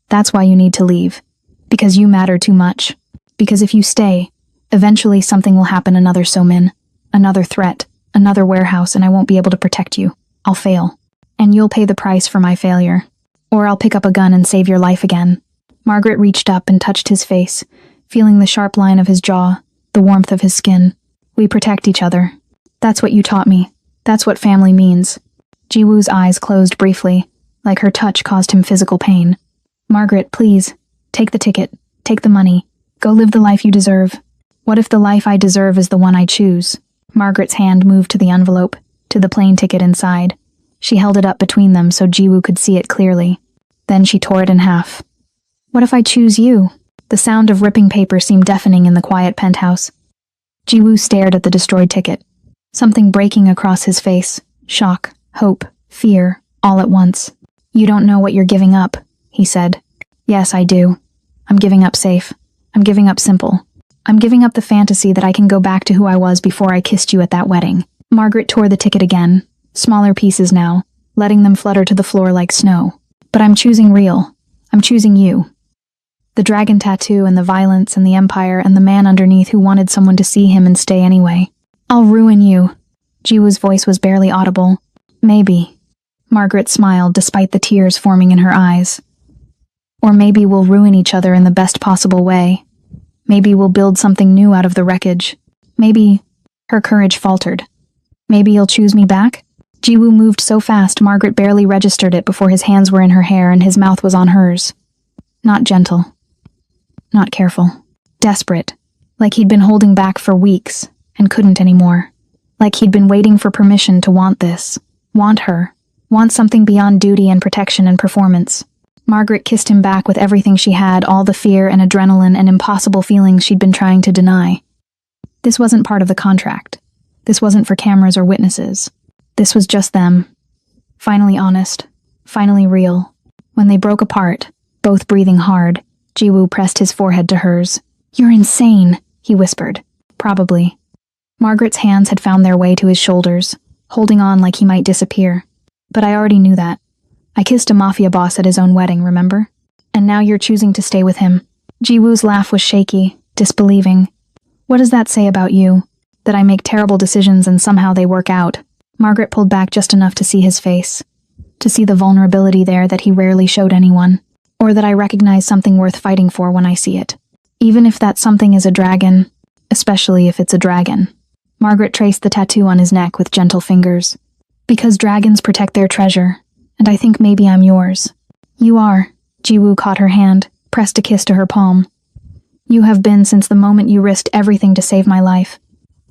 "That's why you need to leave. Because you matter too much. Because if you stay, eventually something will happen, another So-min, another threat, another warehouse, and I won't be able to protect you. I'll fail. And you'll pay the price for my failure. Or I'll pick up a gun and save your life again." Margaret reached up and touched his face, feeling the sharp line of his jaw, the warmth of his skin. "We protect each other. That's what you taught me. That's what family means." Jiwoo's eyes closed briefly, like her touch caused him physical pain. "Margaret, please. Take the ticket. Take the money. Go live the life you deserve." "What if the life I deserve is the one I choose?" Margaret's hand moved to the envelope, to the plane ticket inside. She held it up between them so Jiwoo could see it clearly. Then she tore it in half. "What if I choose you?" The sound of ripping paper seemed deafening in the quiet penthouse. Jiwoo stared at the destroyed ticket, something breaking across his face. Shock, hope, fear, all at once. "You don't know what you're giving up," he said. "Yes, I do. I'm giving up safe. I'm giving up simple. I'm giving up the fantasy that I can go back to who I was before I kissed you at that wedding." Margaret tore the ticket again, smaller pieces now, letting them flutter to the floor like snow. "But I'm choosing real. I'm choosing you. The dragon tattoo and the violence and the empire and the man underneath who wanted someone to see him and stay anyway. I'll ruin you." Jiwoo's voice was barely audible. "Maybe." Margaret smiled despite the tears forming in her eyes. "Or maybe we'll ruin each other in the best possible way. Maybe we'll build something new out of the wreckage. Maybe—" Her courage faltered. "Maybe you'll choose me back?" Jiwoo moved so fast Margaret barely registered it before his hands were in her hair and his mouth was on hers. Not gentle. Not careful. Desperate. Like he'd been holding back for weeks and couldn't anymore. Like he'd been waiting for permission to want this. Want her. Want something beyond duty and protection and performance. Margaret kissed him back with everything she had, all the fear and adrenaline and impossible feelings she'd been trying to deny. This wasn't part of the contract. This wasn't for cameras or witnesses. This was just them. Finally honest. Finally real. When they broke apart, both breathing hard, Jiwoo pressed his forehead to hers. "You're insane," he whispered. "Probably." Margaret's hands had found their way to his shoulders, holding on like he might disappear. "But I already knew that. I kissed a Mafia boss at his own wedding, remember? And now you're choosing to stay with him." Jiwoo's laugh was shaky, disbelieving. "What does that say about you? That I make terrible decisions and somehow they work out?" Margaret pulled back just enough to see his face, to see the vulnerability there that he rarely showed anyone, or that I recognize something worth fighting for when I see it. Even if that something is a dragon, especially if it's a dragon. Margaret traced the tattoo on his neck with gentle fingers. "Because dragons protect their treasure, and I think maybe I'm yours." "You are." Jiwoo caught her hand, pressed a kiss to her palm. You have been since the moment you risked everything to save my life.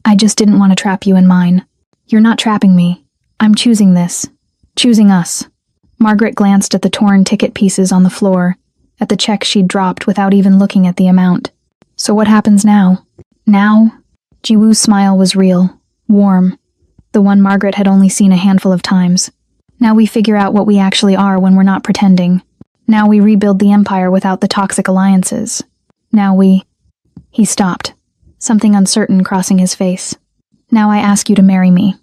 I just didn't want to trap you in mine. You're not trapping me. I'm choosing this. Choosing us. Margaret glanced at the torn ticket pieces on the floor, at the check she'd dropped without even looking at the amount. So what happens now? Now? Jiwoo's smile was real, warm, the one Margaret had only seen a handful of times. Now we figure out what we actually are when we're not pretending. Now we rebuild the empire without the toxic alliances. Now we... He stopped, something uncertain crossing his face. Now I ask you to marry me.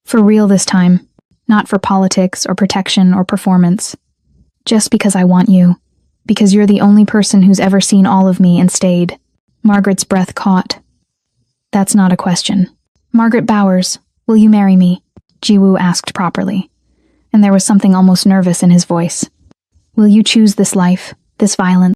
For real this time. Not for politics or protection or performance. Just because I want you. Because you're the only person who's ever seen all of me and stayed. Margaret's breath caught. That's not a question. Margaret Bowers, will you marry me? Jiwoo asked properly. And there was something almost nervous in his voice. Will you choose this life, this violence?